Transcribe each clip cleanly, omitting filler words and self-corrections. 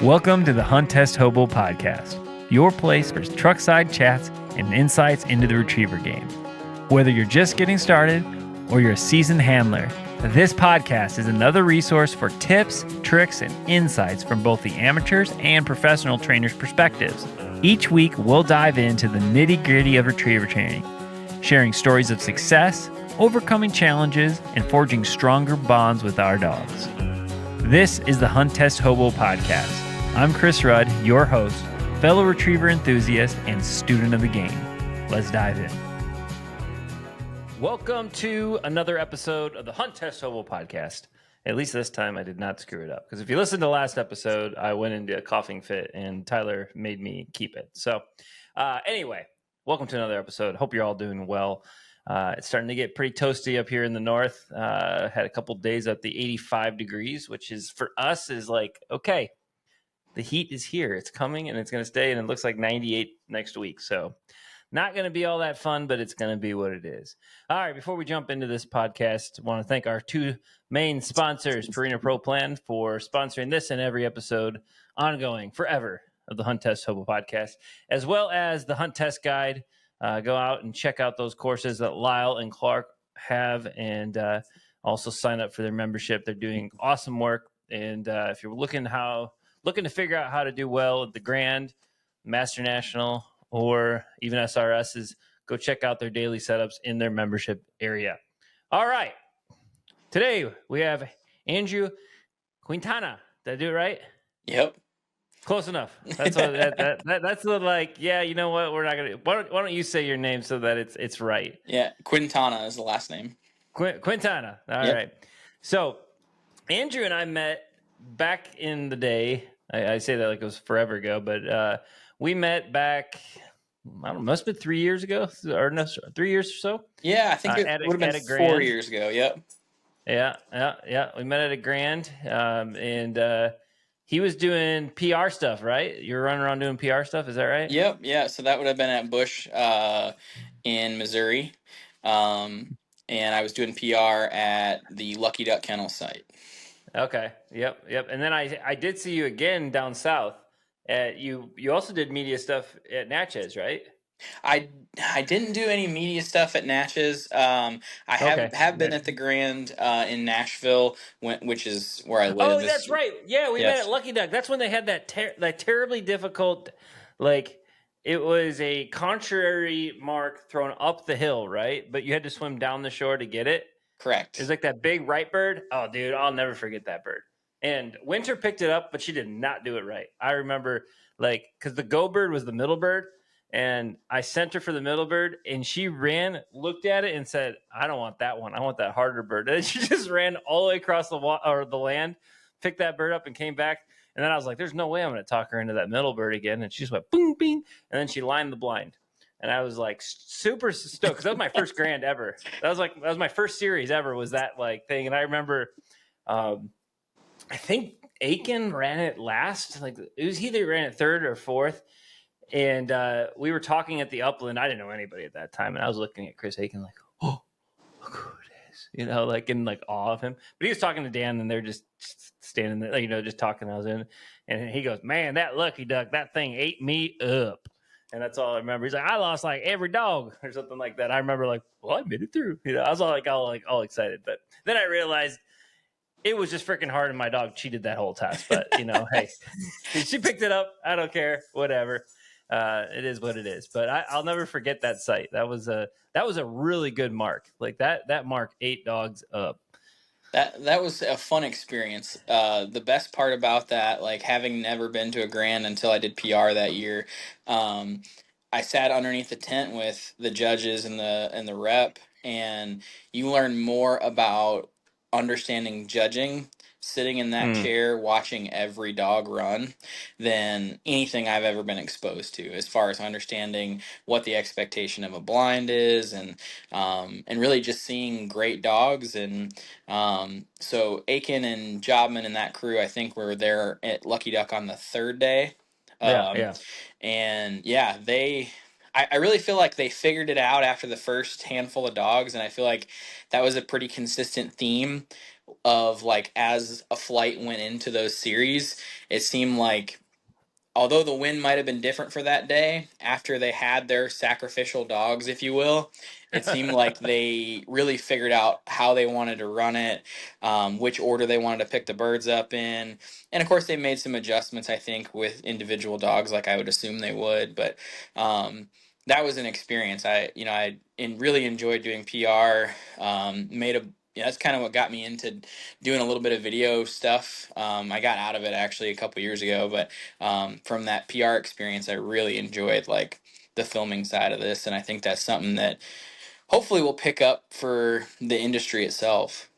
Welcome to the Hunt Test Hobo Podcast, your place for truckside chats and insights into the retriever game. Whether you're just getting started or you're a seasoned handler, this podcast is another resource for tips, tricks, and insights from both the amateurs and professional trainers' perspectives. Each week, we'll dive into the nitty-gritty of retriever training, sharing stories of success, overcoming challenges, and forging stronger bonds with our dogs. This is the Hunt Test Hobo Podcast. I'm Chris Rudd, your host, fellow retriever enthusiast, and student of the game. Let's dive in. Welcome to another episode of the Hunt Test Hobo Podcast. At least this time I did not screw it up. Because if you listened to last episode, I went into a coughing fit and Tyler made me keep it. So anyway, welcome to another episode. Hope you're all doing well. It's starting to get pretty toasty up here in the north. Had a couple days at the 85 degrees, which is for us is like, okay, the heat is here. It's coming and it's going to stay. And it looks like 98 next week. So not going to be all that fun, but it's going to be what it is. All right. Before we jump into this podcast, I want to thank our two main sponsors, Purina Pro Plan, for sponsoring this and every episode ongoing forever of the Hunt Test Hobo Podcast, as well as the Hunt Test Guide. Go out and check out those courses that Lyle and Clark have, and also sign up for their membership. They're doing awesome work. And if you're looking to figure out how to do well at the Grand, Master National, or even SRSs, go check out their daily setups in their membership area. All right. Today we have Andrew Quintana. Did I do it right? Yep. Close enough. That's what that's the like. Yeah, you know what? We're not gonna. Why don't you say your name so that it's right? Yeah, Quintana is the last name. Quintana. All Yep. right. So Andrew and I met back in the day. I say that like it was forever ago, but we met back. I don't know, must have been 3 years ago, or no, 3 years or so. Yeah, I think it would have been 4 years ago. Yep. Yeah. We met at a Grand, and he was doing PR stuff, right? You were running around doing PR stuff, is that right? Yep. Yeah. So that would have been at Bush in Missouri, and I was doing PR at the Lucky Duck Kennel site. Okay. Yep. And then I did see you again down south. You also did media stuff at Natchez, right? I didn't do any media stuff at Natchez. I have been at the Grand in Nashville, which is where I live. Oh, that's right. Yeah, we met at Lucky Duck. That's when they had that terribly difficult, like it was a contrary mark thrown up the hill, right? But you had to swim down the shore to get it. Correct. It was like that big right bird. Oh, dude, I'll never forget that bird. And Winter picked it up, but she did not do it right. I remember, like, because the go bird was the middle bird, and I sent her for the middle bird, and she ran, looked at it, and said, "I don't want that one. I want that harder bird." And she just ran all the way across the land, picked that bird up, and came back. And then I was like, "There's no way I'm going to talk her into that middle bird again." And she just went boom, bing, and then she lined the blind. And I was like super stoked because that was my first Grand ever. That was my first series ever. Was that like thing? And I remember, I think Aiken ran it last. Like it was either ran it third or fourth. And we were talking at the Upland. I didn't know anybody at that time, and I was looking at Chris Aiken like, "Oh, look who it is," like in like awe of him. But he was talking to Dan, and they're just standing there, just talking. I was in, and he goes, "Man, that Lucky Duck, that thing ate me up." And that's all I remember. He's like, "I lost like every dog," or something like that. I remember like, "Well, I made it through." I was all excited. But then I realized it was just freaking hard, and my dog cheated that whole test. But hey, she picked it up. I don't care. Whatever. It is what it is. But I'll never forget that sight. That was a really good mark. Like that mark 8 dogs up. That was a fun experience. The best part about that, like having never been to a Grand until I did PR that year, I sat underneath the tent with the judges and the rep, and you learn more about understanding judging sitting in that chair watching every dog run than anything I've ever been exposed to, as far as understanding what the expectation of a blind is, and really just seeing great dogs. And so Aiken and Jobman and that crew, I think, were there at Lucky Duck on the third day. And I really feel like they figured it out after the first handful of dogs, and I feel like that was a pretty consistent theme of like as a flight went into those series, it seemed like although the wind might have been different for that day, after they had their sacrificial dogs, if you will, it seemed like they really figured out how they wanted to run it, which order they wanted to pick the birds up in. And of course, they made some adjustments, I think, with individual dogs, like I would assume they would. But that was an experience. Really enjoyed doing PR. That's kind of what got me into doing a little bit of video stuff. I got out of it actually a couple years ago, but from that PR experience, I really enjoyed like the filming side of this, and I think that's something that hopefully will pick up for the industry itself.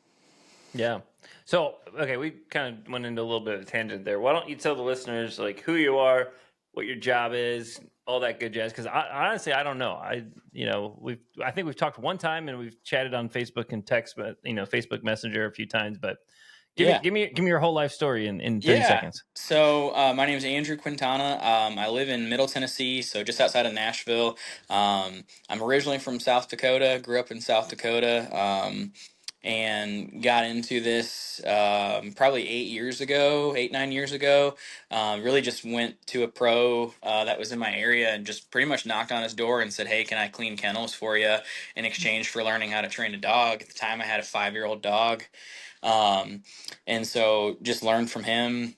Yeah. So, okay, we kind of went into a little bit of a tangent there. Why don't you tell the listeners like who you are, what your job is, all that good jazz? Because honestly, I don't know. I think we've talked one time and we've chatted on Facebook and text, but Facebook Messenger a few times. But Yeah. give me your whole life story in 30 Yeah. seconds. So my name is Andrew Quintana. I live in Middle Tennessee, so just outside of Nashville. I'm originally from South Dakota, grew up in South Dakota, and got into this probably 8 years ago, 8, 9 years ago. Really just went to a pro that was in my area and just pretty much knocked on his door and said, "Hey, can I clean kennels for you in exchange for learning how to train a dog?" At the time, I had a 5-year-old dog. Um, and so just learned from him.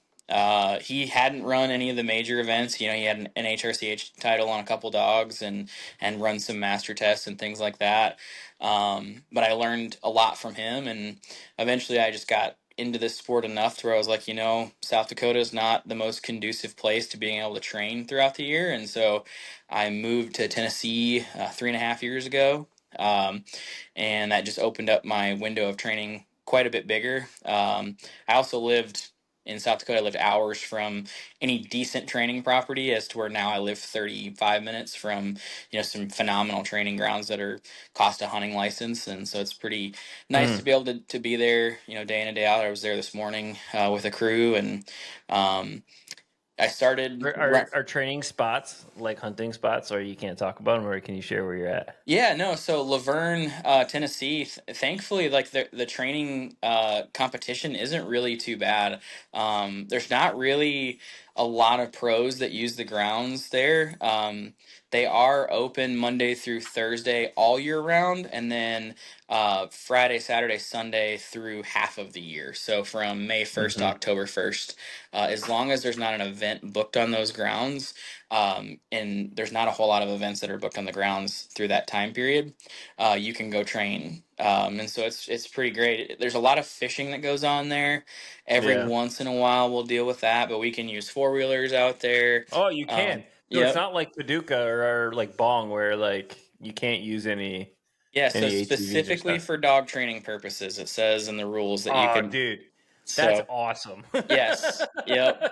He hadn't run any of the major events. He had an HRCH title on a couple dogs and run some master tests and things like that. But I learned a lot from him, and eventually I just got into this sport enough to where I was like, South Dakota is not the most conducive place to being able to train throughout the year. And so I moved to Tennessee 3.5 years ago. And that just opened up my window of training quite a bit bigger. I also lived in South Dakota. I lived hours from any decent training property, as to where now I live 35 minutes from some phenomenal training grounds that are cost a hunting license, and so it's pretty nice to be able to be there day in and day out. I was there this morning with a crew, and I started Are training spots like hunting spots, or you can't talk about them, or can you share where you're at? Yeah, no. So Laverne, Tennessee, thankfully, like the training competition isn't really too bad. There's not really a lot of pros that use the grounds there. They are open Monday through Thursday all year round, and then Friday, Saturday, Sunday through half of the year. So from May 1st to Mm-hmm. October 1st, as long as there's not an event booked on those grounds. And there's not a whole lot of events that are booked on the grounds through that time period. You can go train, and so it's pretty great. There's a lot of fishing that goes on there. Every Yeah. once in a while, we'll deal with that, but we can use 4-wheelers out there. Oh, you can. So it's Yep. not like Paducah or like Bong where like you can't use Yeah. So any ATVs or specifically stuff. for dog training purposes, it says in the rules that you Oh, can. dude, that's So awesome. yes. Yep.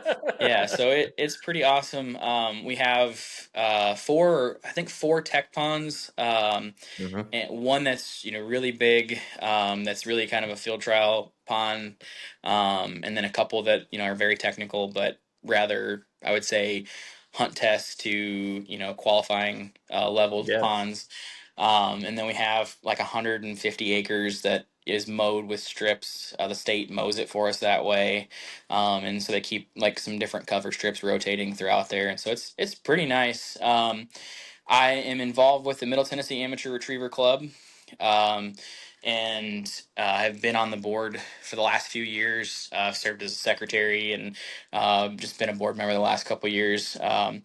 Yeah, so it's pretty awesome. We have I think four tech ponds. Mhm. And one that's really big, that's really kind of a field trial pond, and then a couple that are very technical, but rather I would say hunt test to qualifying level Yeah. ponds, and then we have like 150 acres that is mowed with strips. The state mows it for us that way, and so they keep like some different cover strips rotating throughout there, and so it's pretty nice. I am involved with the Middle Tennessee Amateur Retriever Club, um, and I've been on the board for the last few years. I've served as a secretary and just been a board member the last couple years. I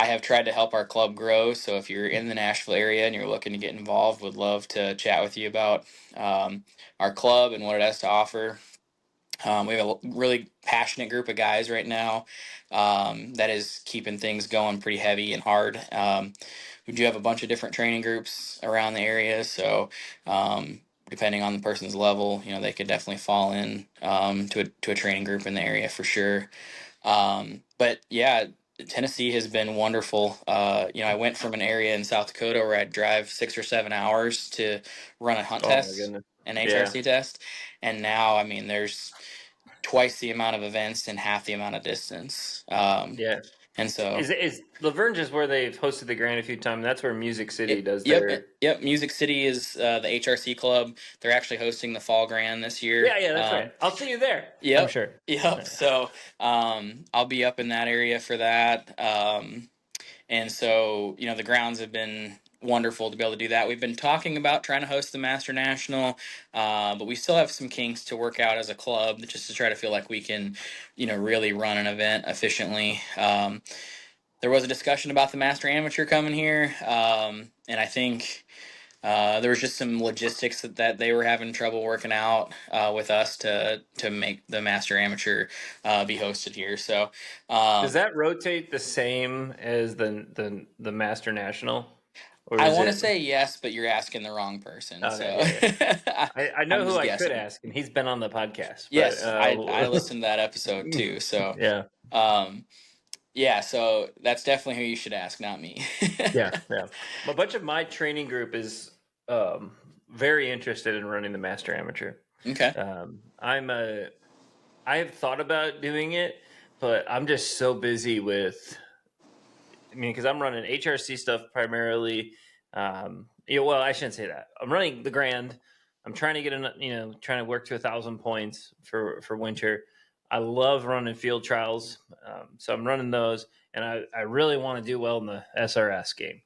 have tried to help our club grow. So if you're in the Nashville area and you're looking to get involved, would love to chat with you about our club and what it has to offer. We have a really passionate group of guys right now that is keeping things going pretty heavy and hard. We do have a bunch of different training groups around the area, so depending on the person's level, they could definitely fall in to a training group in the area for sure. But yeah, Tennessee has been wonderful. I went from an area in South Dakota where I'd drive 6 or 7 hours to run a hunt Oh my test, goodness. an Yeah. HRC test, and now I mean there's twice the amount of events and half the amount of distance. Yeah. And so is Laverne just where they've hosted the Grand a few times? That's where Music City does their. Yep. Music City is the HRC club. They're actually hosting the Fall Grand this year. Yeah, that's right. I'll see you there. I'm Yep. sure. Yep. So I'll be up in that area for that. And so, the grounds have been wonderful to be able to do that. We've been talking about trying to host the Master National, but we still have some kinks to work out as a club just to try to feel like we can, really run an event efficiently. There was a discussion about the Master Amateur coming here, and I think there was just some logistics that they were having trouble working out with us to make the Master Amateur be hosted here. So does that rotate the same as the Master National? Or I want to say yes, but you're asking the wrong person. Okay, so I know who I guessing. could ask, and he's been on the podcast. Yes, I listened to that episode too. So yeah, so that's definitely who you should ask, not me. yeah. A bunch of my training group is very interested in running the Master Amateur. Okay. I have thought about doing it, but I'm just so busy with. Because I'm running HRC stuff primarily. Well, I shouldn't say that. I'm running the Grand. I'm trying to get trying to work to 1,000 points for winter. I love running field trials, so I'm running those, and I really want to do well in the SRS game.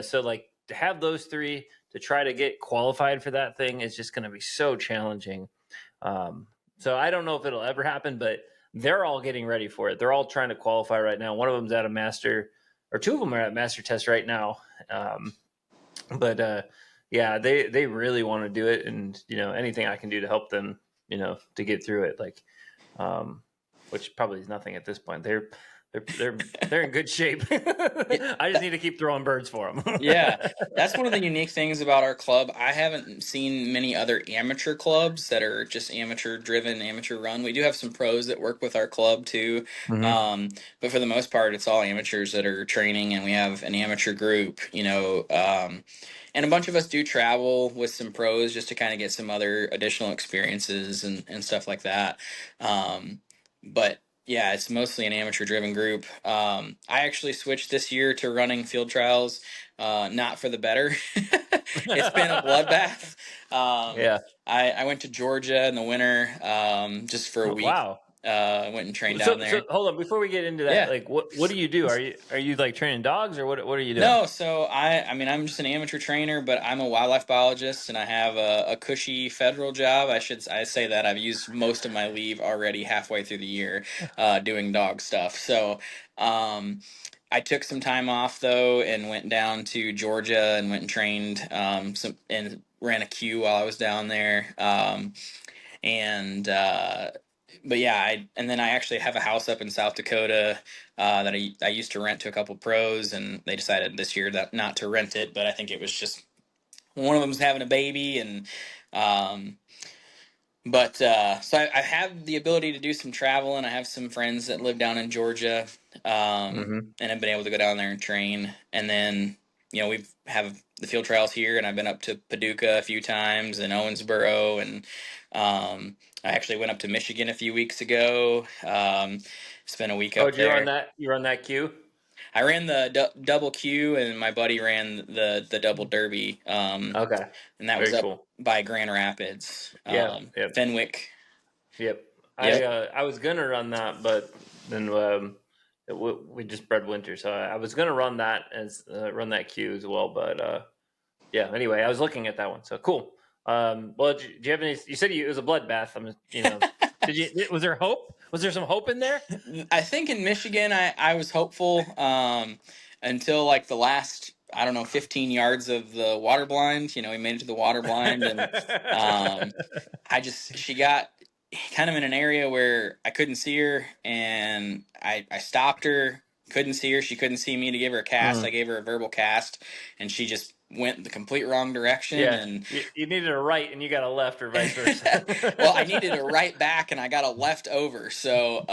So like to have those three to try to get qualified for that thing is just going to be so challenging. So I don't know if it'll ever happen, but they're all getting ready for it. They're all trying to qualify right now. One of them's at a master, or two of them are at master test right now. Yeah, they really want to do it, and anything I can do to help them, to get through it, like, which probably is nothing at this point. They're in good shape. I just need to keep throwing birds for them. Yeah, that's one of the unique things about our club. I haven't seen many other amateur clubs that are just amateur driven, amateur run. We do have some pros that work with our club too, but for the most part, it's all amateurs that are training, and we have an amateur group. And a bunch of us do travel with some pros just to kind of get some other additional experiences and stuff like that. But yeah, it's mostly an amateur-driven group. I actually switched this year to running field trials, not for the better. It's been a bloodbath. I went to Georgia in the winter just for a week. Wow. I went and trained down there. So hold on, before we get into that, like what do you do? Are you like training dogs, or what are you doing? No, so I'm just an amateur trainer, but I'm a wildlife biologist, and I have a cushy federal job. I say that I've used most of my leave already halfway through the year doing dog stuff. So I took some time off though and went down to Georgia and went and trained and ran a queue while I was down there. But yeah, and then I actually have a house up in South Dakota that I used to rent to a couple pros, and they decided this year that not to rent it, but I think it was just one of them's having a baby, and so I have the ability to do some travel, and I have some friends that live down in Georgia, and I've been able to go down there and train, and then we have the field trials here, and I've been up to Paducah a few times and Owensboro, and I actually went up to Michigan a few weeks ago. Spent a week up there. You run that queue? I ran the double Q, and my buddy ran the double derby. Okay. And that was up by Grand Rapids. Fenwick. Yep. I was gonna run that, but then we just bred winter, so I was gonna run that run that queue as well. But anyway, I was looking at that one, so cool. Well, do you have any? You said it was a bloodbath. Was there hope? Was there some hope in there? I think in Michigan, I was hopeful until like the last 15 yards of the water blind. We made it to the water blind, and she got kind of in an area where I couldn't see her, and I stopped her. Couldn't see her. She couldn't see me to give her a cast. I gave her a verbal cast, and she just went the complete wrong direction. Yeah, and you needed a right and you got a left, or vice versa. Well, I needed a right back and I got a left over. So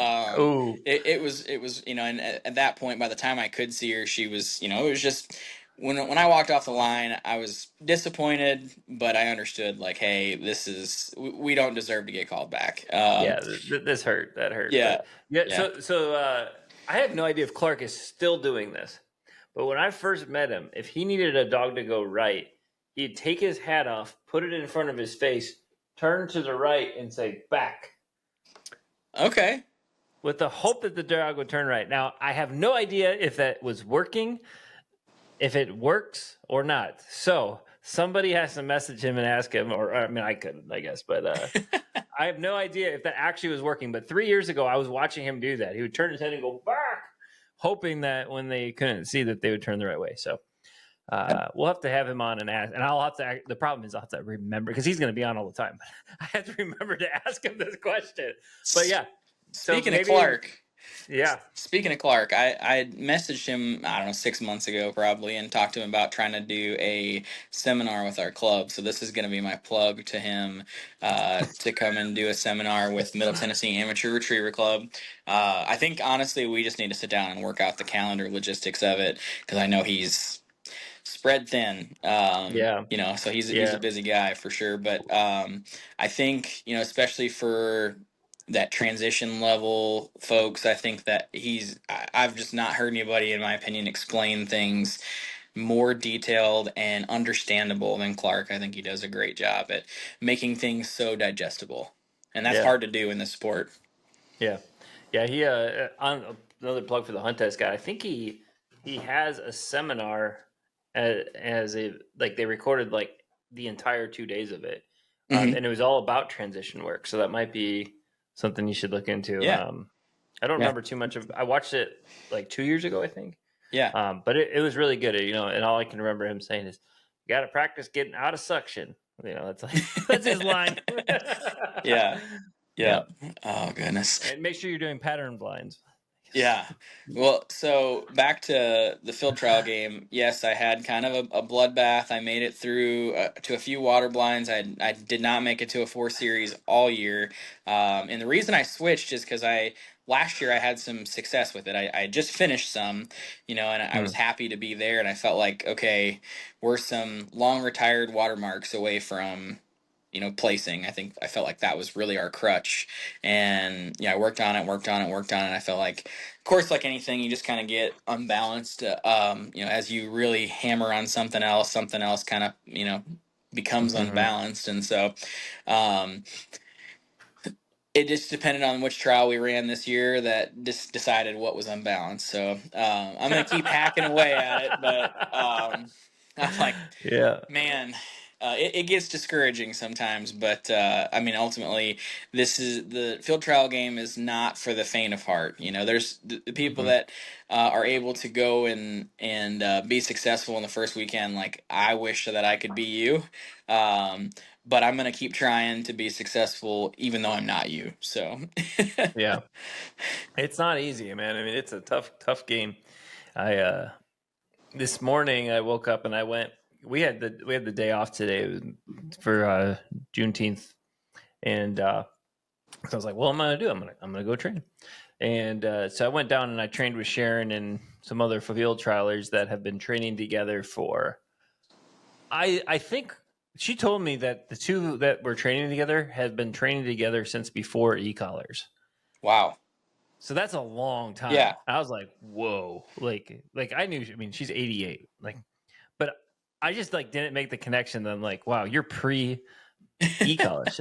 it was and at that point, by the time I could see her, she was it was just when I walked off the line, I was disappointed, but I understood like, hey, we don't deserve to get called back. This hurt. That hurt. Yeah. So I have no idea if Clark is still doing this, but when I first met him, if he needed a dog to go right, he'd take his hat off, put it in front of his face, turn to the right, and say back, Okay. with the hope that the dog would turn right. Now, I have no idea if that was working, if it works or not. So somebody has to message him and ask him, or I mean, I couldn't, I guess, but I have no idea if that actually was working. But 3 years ago, I was watching him do that. He would turn his head and go back, hoping that when they couldn't see that they would turn the right way. So we'll have to have him on and ask. And I'll have to. The problem is I'll have to remember because he's going to be on all the time. I have to remember to ask him this question. But yeah. Speaking so of Clark. Yeah. Speaking of Clark, I messaged him, I don't know, 6 months ago probably, and talked to him about trying to do a seminar with our club. So this is going to be my plug to him to come and do a seminar with Middle Tennessee Amateur Retriever Club. I think, honestly, we just need to sit down and work out the calendar logistics of it because I know he's spread thin. Yeah. You know, so he's a busy guy for sure. But I think, you know, especially for that transition level folks, I think that I've just not heard anybody, in my opinion, explain things more detailed and understandable than Clark. I think he does a great job at making things so digestible. And that's hard to do in this sport. Yeah. Yeah. He, on another plug for the Hunt Test guy, I think he has a seminar as a, like, they recorded like the entire 2 days of it. And it was all about transition work. So that might be something you should look into. Yeah. I don't remember too much of. I watched it like 2 years ago, I think. Yeah. But it was really good. You know, and all I can remember him saying is, "You got to practice getting out of suction." You know, that's like that's his line. Yeah. Yeah. Oh goodness. And make sure you're doing pattern blinds. Yeah. Well, so back to the field trial game. Yes, I had kind of a bloodbath. I made it through to a few water blinds. I did not make it to a 4 series all year. And the reason I switched is because last year I had some success with it. I just finished some, you know, and I was happy to be there. And I felt like, okay, we're some long retired watermarks away from, you know, placing. I felt like that was really our crutch. And yeah, I worked on it. I felt like, of course, like anything, you just kind of get unbalanced, you know, as you really hammer on something else kind of, you know, becomes unbalanced. And so, it just depended on which trial we ran this year that just decided what was unbalanced. So, I'm going to keep hacking away at it, but, I'm like, man, it gets discouraging sometimes, but I mean, ultimately, the field trial game is not for the faint of heart. You know, there's the people that are able to go and be successful in the first weekend. Like, I wish that I could be you, but I'm gonna keep trying to be successful, even though I'm not you. So, Yeah, it's not easy, man. I mean, it's a tough game. I this morning I woke up and I went. We had the day off today for Juneteenth, and so I was like, "Well, I'm gonna go train." And so I went down and I trained with Sharon and some other field trialers that have been training together for. I think she told me that the two that were training together had been training together since before e-collars. wow. So that's a long time. Yeah. I was like, whoa. Like I knew, I mean, she's 88. Like, but I just like didn't make the connection that I'm like, wow, you're pre e-collars.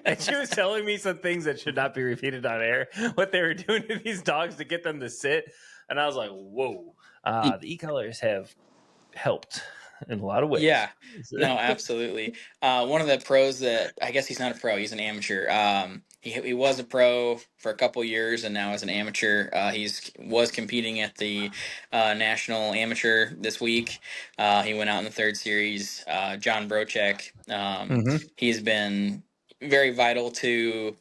And she was telling me some things that should not be repeated on air, what they were doing to these dogs to get them to sit. And I was like, whoa, the e-collars have helped in a lot of ways. Yeah, no, absolutely. One of the pros that, I guess he's not a pro, he's an amateur. He was a pro for a couple years and now is an amateur. Was competing at the national amateur this week. He went out in the 3rd series. John Brochek. He's been very vital to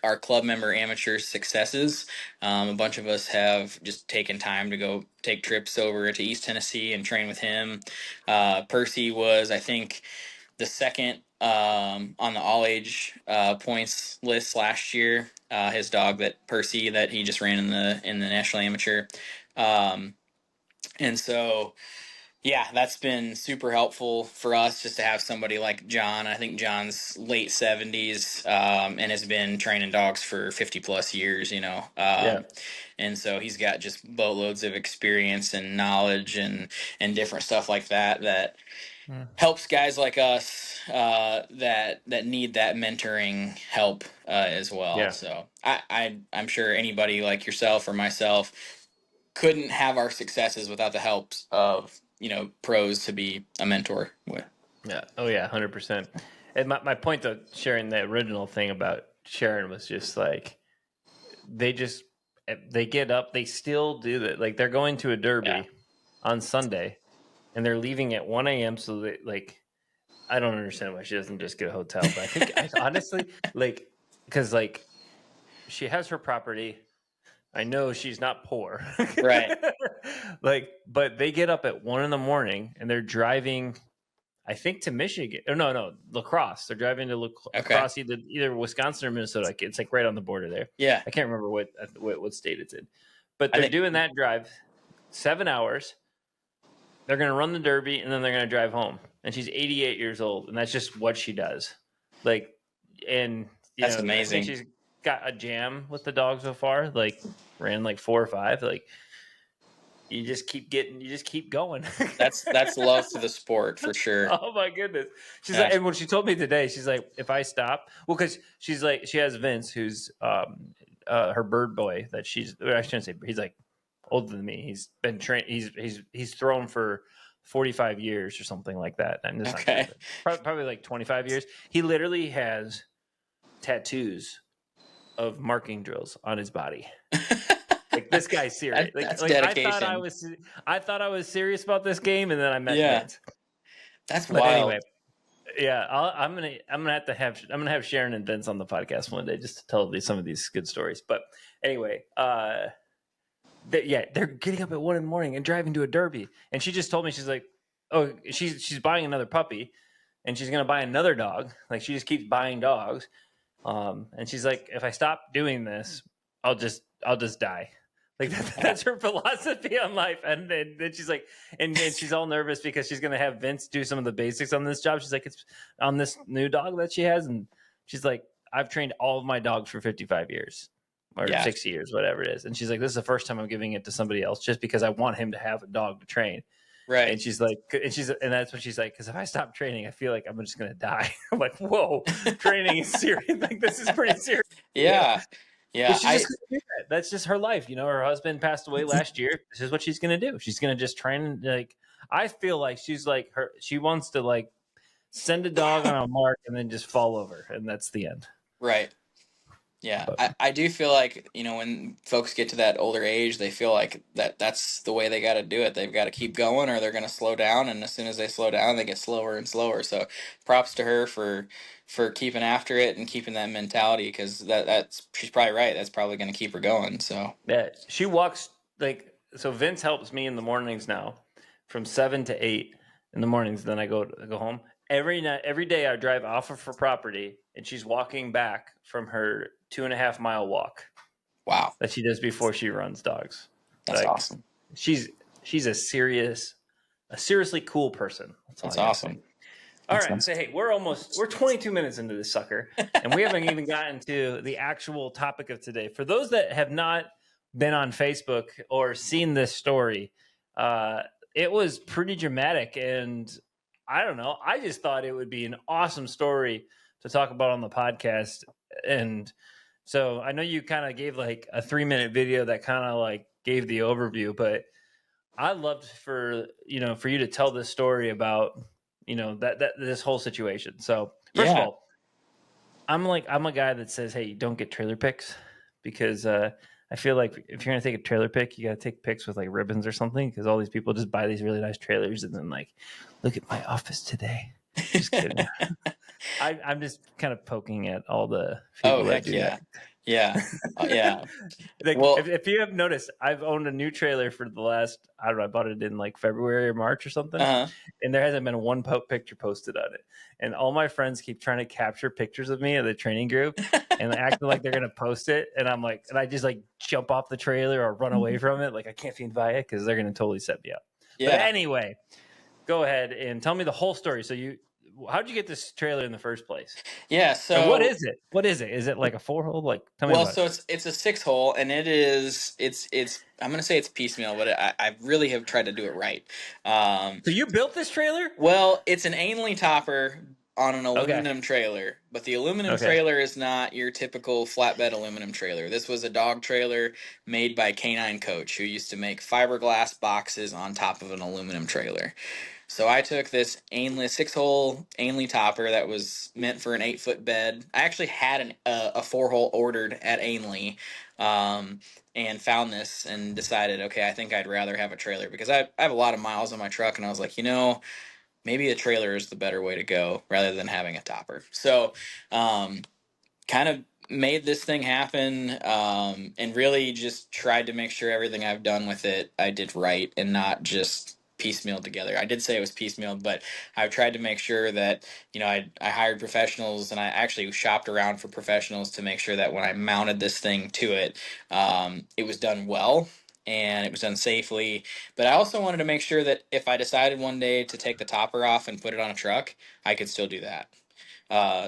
our club member amateur successes. A bunch of us have just taken time to go take trips over to East Tennessee and train with him. Percy was, I think, the second on the all-age points list last year. His dog, Percy, that he just ran in the national amateur, and so Yeah, that's been super helpful for us just to have somebody like John. I think John's late 70s, and has been training dogs for 50 plus years, you know. Yeah. And so he's got just boatloads of experience and knowledge and different stuff like that Mm. helps guys like us that need that mentoring help as well. Yeah. So I'm sure anybody like yourself or myself couldn't have our successes without the helps of, you know, pros to be a mentor with. Yeah. Oh yeah, 100%. And my point of sharing the original thing about Sharon was just like they get up, they still do that. Like they're going to a derby on Sunday and they're leaving at 1 a.m. So they like I don't understand why she doesn't just get a hotel, but I think honestly, like, because like she has her property. I know she's not poor, Right. like, but they get up at 1 a.m. and they're driving, I think, to Michigan. Oh no, Lacrosse. They're driving to Lacrosse, either Wisconsin or Minnesota. It's like right on the border there. Yeah. I can't remember what state it's in, but I they're think- doing that drive 7 hours. They're going to run the derby and then they're going to drive home. And she's 88 years old, and that's just what she does. Like, and That's amazing. I think she's got a jam with the dog so far. Like, ran like 4 or 5. Like, you just keep going. That's love to the sport for sure. Oh my goodness. She's like, and when she told me today, she's like, if I stop, well, because she's like, she has Vince, who's her bird boy that I shouldn't say, he's like older than me. He's been trained. He's thrown for 45 years or something like that. And this Okay. probably like 25 years. He literally has tattoos of marking drills on his body. Like, this guy's serious. That's like dedication. I thought I was serious about this game, and then I met Vince. That's But wild. anyway, yeah, I'm gonna have Sharon and Vince on the podcast one day just to tell some of these good stories. But anyway, they're getting up at 1 a.m. and driving to a derby, and she just told me, she's like, oh, she's buying another puppy, and she's gonna buy another dog. Like, she just keeps buying dogs, and she's like, if I stop doing this, I'll just die. Like, that's her philosophy on life. And then she's like, and she's all nervous because she's gonna have Vince do some of the basics on this job. She's like, it's on this new dog that she has, and she's like, I've trained all of my dogs for 55 years. Or 60 years, whatever it is. And she's like, this is the first time I'm giving it to somebody else just because I want him to have a dog to train. Right. And she's like, and that's what she's like, because if I stop training, I feel like I'm just going to die. I'm like, whoa, training is serious. Like, this is pretty serious. Yeah. But she's just gonna do that. That's just her life. You know, her husband passed away last year. This is what she's going to do. She's going to just train. Like, I feel like she's like she wants to like send a dog on a mark and then just fall over. And that's the end. Right. Yeah, I do feel like, you know, when folks get to that older age, they feel like that's the way they got to do it. They've got to keep going or they're going to slow down. And as soon as they slow down, they get slower and slower. So props to her for keeping after it and keeping that mentality, because that's she's probably right. That's probably going to keep her going. So yeah, she walks like, so Vince helps me in the mornings now from 7 to 8 in the mornings. Then I go home. Every day I drive off of her property and she's walking back from her 2.5 mile walk. Wow. That she does before she runs dogs. That's awesome. She's a seriously cool person. That's awesome. All right. So, hey, we're 22 minutes into this sucker, and we haven't even gotten to the actual topic of today. For those that have not been on Facebook or seen this story, it was pretty dramatic, and I don't know. I just thought it would be an awesome story to talk about on the podcast. And so I know you kind of gave like a 3-minute video that kind of like gave the overview, but I'd love for you to tell this story about, that this whole situation. So first of all, I'm a guy that says, hey, don't get trailer pics, because I feel like if you're going to take a trailer pic, you got to take pics with like ribbons or something, because all these people just buy these really nice trailers and then like, look at my office today. Just kidding. I'm just kind of poking at all the people that do that. Yeah. Like, if you have noticed, I've owned a new trailer for the last, I don't know, I bought it in like February or March or something. And there hasn't been one picture posted on it. And all my friends keep trying to capture pictures of me at the training group and acting like they're going to post it. And I'm like, and I just like jump off the trailer or run away from it. Like, I can't find it because they're going to totally set me up. Yeah. But anyway, go ahead and tell me the whole story. So how'd you get this trailer in the first place? Yeah, And what so is it? What is it? Is it like a 4-hole? Like, tell me about it. so it's a 6-hole, and it's I'm gonna say it's piecemeal, but I really have tried to do it right. So you built this trailer? Well, it's an Ainley-topper on an Okay. aluminum trailer, but the aluminum Okay. trailer is not your typical flatbed aluminum trailer. This was a dog trailer made by Canine Coach, who used to make fiberglass boxes on top of an aluminum trailer. So I took this 6-hole Ainley-topper that was meant for an 8-foot bed. I actually had a 4-hole ordered at Ainley, and found this and decided, okay, I think I'd rather have a trailer because I have a lot of miles on my truck, and I was like, maybe a trailer is the better way to go rather than having a topper. So, kind of made this thing happen, and really just tried to make sure everything I've done with it I did right and not just piecemeal together. I did say it was piecemeal, but I've tried to make sure that I hired professionals, and I actually shopped around for professionals to make sure that when I mounted this thing to it, it was done well and it was done safely. But I also wanted to make sure that if I decided one day to take the topper off and put it on a truck, I could still do that.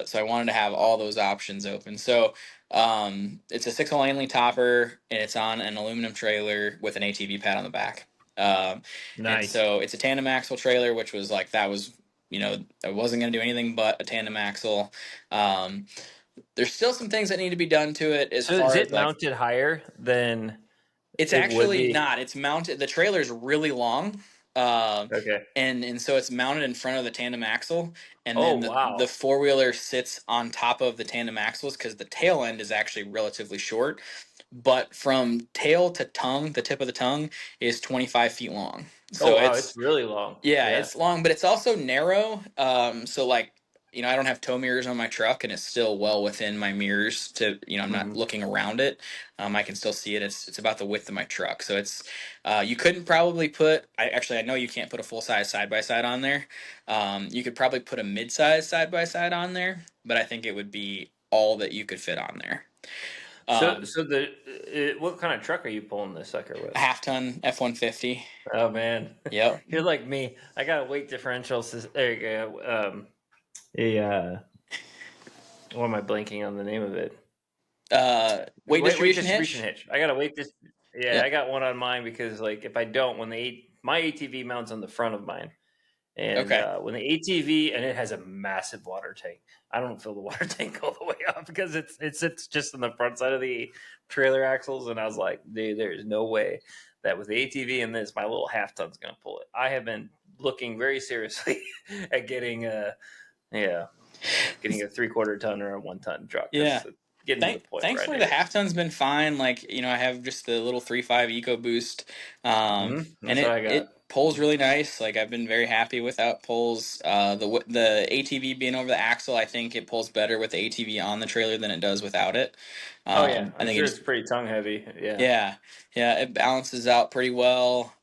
So I wanted to have all those options open. So it's a 6-hole Ainley-topper, and it's on an aluminum trailer with an ATV pad on the back. And Nice. so it's a tandem axle trailer, which was like, that was, I wasn't going to do anything but a tandem axle. There's still some things that need to be done to it as So is far as it like, mounted higher than it's it would actually be? not. It's mounted. The trailer's really long, Okay. and so it's mounted in front of the tandem axle, and Oh, then the wow. 4-wheeler sits on top of the tandem axles because the tail end is actually relatively short. But from tail to tongue, the tip of the tongue is 25 feet long. Oh, So wow. It's really long. yeah, Yeah. it's long, but it's also narrow. So like, I don't have tow mirrors on my truck, and it's still well within my mirrors to, I'm not Mhm. looking around it. I can still see it. It's about the width of my truck. So it's, you couldn't probably I know you can't put a full size side by side on there. You could probably put a mid size side by side on there, but I think it would be all that you could fit on there. So, Um, so what kind of truck are you pulling this sucker with? a half ton F-150. Oh man, Yep. you're like me. I got a weight differential. There you go. A what am I blanking on the name of it? Weight Weight distribution distribution hitch. hitch. I got a weight dis. Yeah, I Yep. got one on mine because like if I don't, my ATV mounts on the front of mine, and Okay. when the ATV and it has a massive water tank. I don't fill the water tank all the way up because it sits just on the front side of the trailer axles, and I was like, dude, there's no way that with the ATV and this, my little half ton's gonna pull it. I have been looking very seriously at getting yeah, getting a 3/4 ton or a 1 ton truck Yeah. because it's getting to the point where I Thankfully, need the it. half ton's been fine. Like, I have just the little 3.5 EcoBoost, and That's what I got. it pulls really nice. Like, I've been very happy with how it pulls. The ATV being over the axle, I think it pulls better with the ATV on the trailer than it does without it. Oh yeah, I I'm think it sure it's just, pretty tongue heavy. Yeah. yeah, yeah, it balances out pretty well.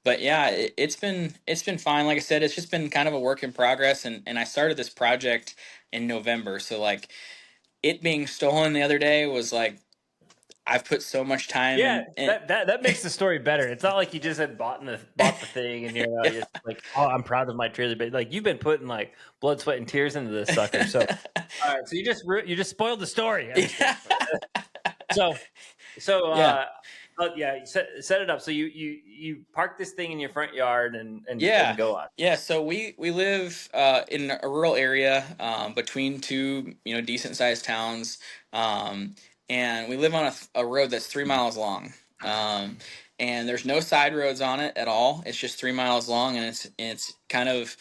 But yeah, it's been fine. Like I said, it's just been kind of a work in progress, and I started this project in November, so like, it being stolen the other day was like, I've put so much time Yeah, in. that makes the story better. It's not like you just had bought the thing and you're Yeah. just like, oh, I'm proud of my trailer, but like you've been putting like blood, sweat, and tears into this sucker. So, all right, so you just spoiled the story. I'm just kidding. Yeah. So so Yeah. yeah, you set it up. So you park this thing in your front yard and Yeah. go on. Yeah. So we live in a rural area, between two decent sized towns, um, and we live on a road that's 3 miles long. Um, and there's no side roads on it at all. It's just 3 miles long, and it's kind of,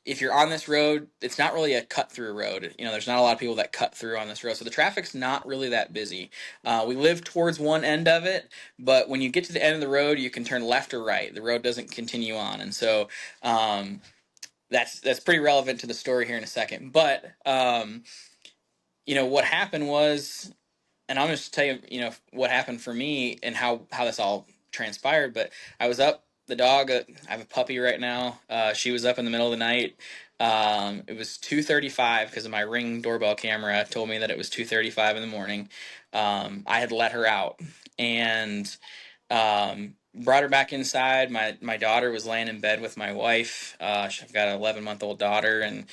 if you're on this road, it's not really a cut through road. There's not a lot of people that cut through on this road, so the traffic's not really that busy. We live towards one end of it, but when you get to the end of the road, you can turn left or right. The road doesn't continue on, and so that's pretty relevant to the story here in a second. But what happened was, and I'm just tell you, what happened for me and how this all transpired. But I was up. The dog, I have a puppy right now. She was up in the middle of the night. It was 2:35 because of my Ring doorbell camera told me that it was 2:35 in the morning. I had let her out, and brought her back inside. My daughter was laying in bed with my wife. I've got an 11-month-old daughter, and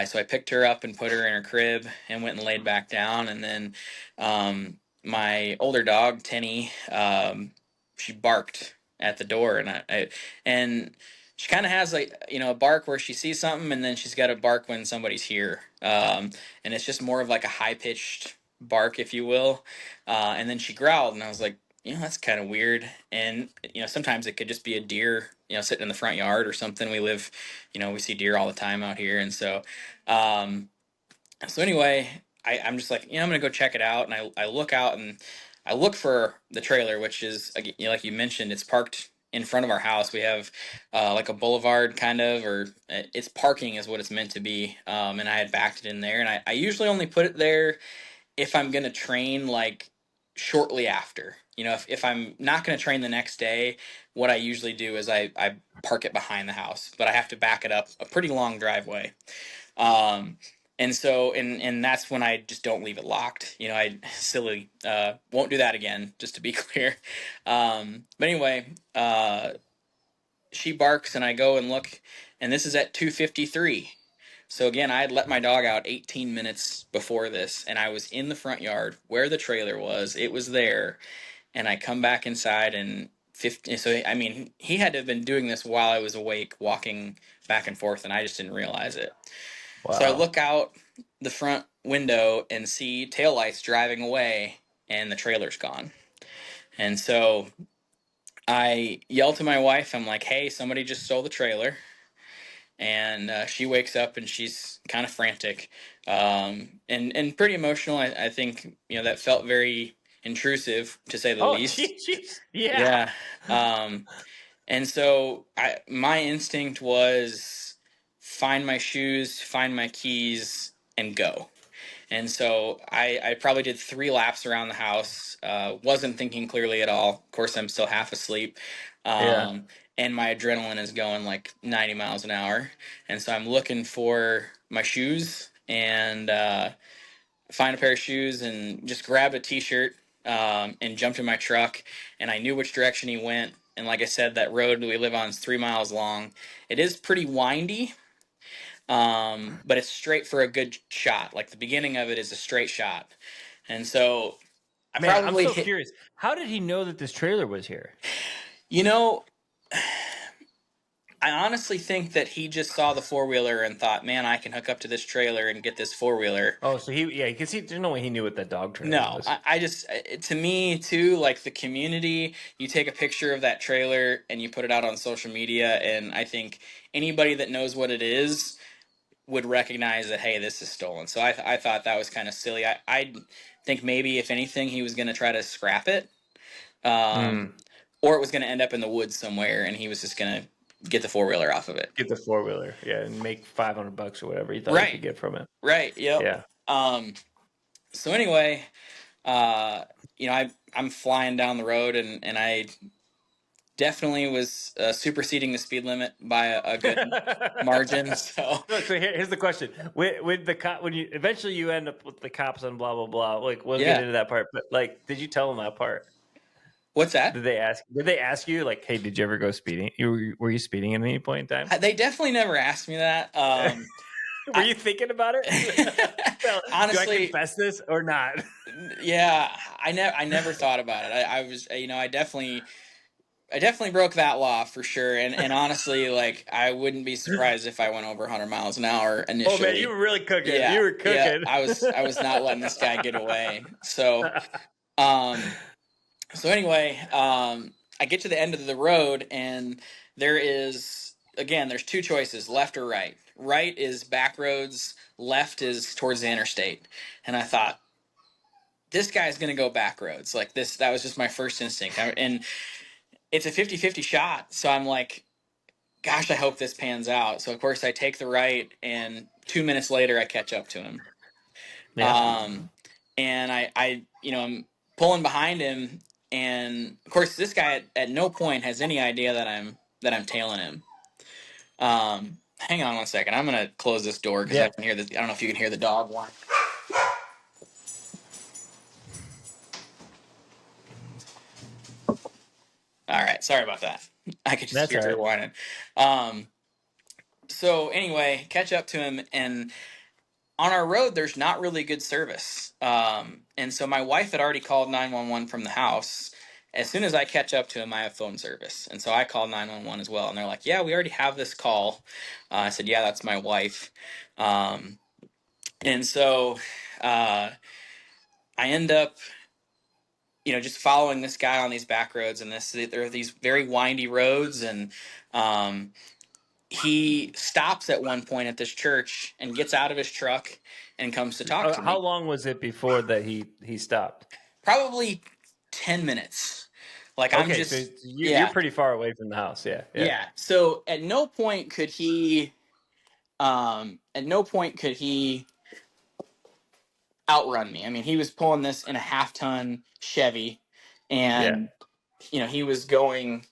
so I picked her up and put her in her crib and went and laid back down. And then my older dog, Tenny, she barked at the door, and she kind of has like, a bark where she sees something, and then she's got a bark when somebody's here, and it's just more of like a high pitched bark, if you will. And then she growled, and I was like, that's kind of weird. And, sometimes it could just be a deer, sitting in the front yard or something. We see deer all the time out here. And um, so anyway, I'm just like, I'm going to go check it out. And I look out and I look for the trailer, which is, like you mentioned, it's parked in front of our house. We have like a boulevard kind of, or it's parking is what it's meant to be. And I had backed it in there. And I usually only put it there if I'm going to train like shortly after. If I'm not going to train the next day, what I usually do is I park it behind the house, but I have to back it up a pretty long driveway. And that's when I just don't leave it locked. I silly won't do that again, just to be clear. But anyway, she barks and I go and look, and this is at 2:53. So again, I had let my dog out 18 minutes before this, and I was in the front yard where the trailer was. It was there, and I come back inside, and 15. So I mean, he had to have been doing this while I was awake, walking back and forth, and I just didn't realize it. Wow. So I look out the front window and see taillights driving away, and the trailer's gone. And so I yell to my wife. I'm like, "Hey, somebody just stole the trailer." And she wakes up and she's kind of frantic, and pretty emotional. I think that felt very intrusive, to say the least. Jeez. Yeah. Yeah. And so my instinct was find my shoes, find my keys, and go. And so I probably did 3 laps around the house. Wasn't thinking clearly at all. Of course, I'm still half asleep. Yeah. And my adrenaline is going like 90 miles an hour. And so I'm looking for my shoes and find a pair of shoes and just grabbed a t-shirt and jumped in my truck. And I knew which direction he went. And like I said, that road we live on is 3 miles long. It is pretty windy, but it's straight for a good shot. Like the beginning of it is a straight shot. And so I'm so curious. How did he know that this trailer was here? I honestly think that he just saw the 4-wheeler and thought, man, I can hook up to this trailer and get this 4-wheeler. Oh, so because there's no way he knew what that dog trailer was. No, I just, to me too, like the community, you take a picture of that trailer and you put it out on social media, and I think anybody that knows what it is would recognize that, hey, this is stolen. So I thought that was kind of silly. I think maybe if anything, he was going to try to scrap it, or it was going to end up in the woods somewhere, and he was just going to get the 4-wheeler off of it. Get the 4-wheeler, yeah, and make $500 or whatever he thought he could get from it. Right. Yep. Yeah. So anyway, I'm flying down the road, and I definitely was superseding the speed limit by a good margin. So here's the question: with the cop, when you eventually end up with the cops and blah blah blah, like we'll get into that part. But like, did you tell them that part? What's that? Did they ask you like, hey, did you ever go speeding? Were you speeding at any point in time? They definitely never asked me that. Were you thinking about it? Honestly, do I confess this or not? Yeah, I never thought about it. I was, I definitely broke that law for sure. And honestly, like, I wouldn't be surprised if I went over 100 miles an hour initially. Oh man, you were really cooking. Yeah, you were cooking. Yeah, I was not letting this guy get away. So, so anyway, I get to the end of the road, and there's 2 choices, left or right. Right is back roads, left is towards the interstate. And I thought, this guy's going to go back roads. Like this, that was just my first instinct. And it's a 50-50 shot. So I'm like, gosh, I hope this pans out. So of course I take the right, and 2 minutes later I catch up to him. Yeah. And I'm pulling behind him, and of course this guy at no point has any idea that I'm tailing him. Hang on one second. I'm gonna close this door because I can hear I don't know if you can hear the dog whine. All right. Sorry about that. I could just That's hear all her right. whining. So anyway, catch up to him, and on our road, there's not really good service. And so my wife had already called 911 from the house. As soon as I catch up to him, I have phone service. And so I called 911 as well. And they're like, yeah, we already have this call. I said, yeah, that's my wife. And so I end up, just following this guy on these back roads. And there are these very windy roads. And he stops at one point at this church and gets out of his truck and comes to talk to How me. long was it before that he stopped? Probably 10 minutes. Like I'm Okay, so just, you're yeah, pretty far away from the house. Yeah, yeah. yeah. So at no point could he outrun me. I mean, he was pulling this in a half-ton Chevy, Yeah. and he was going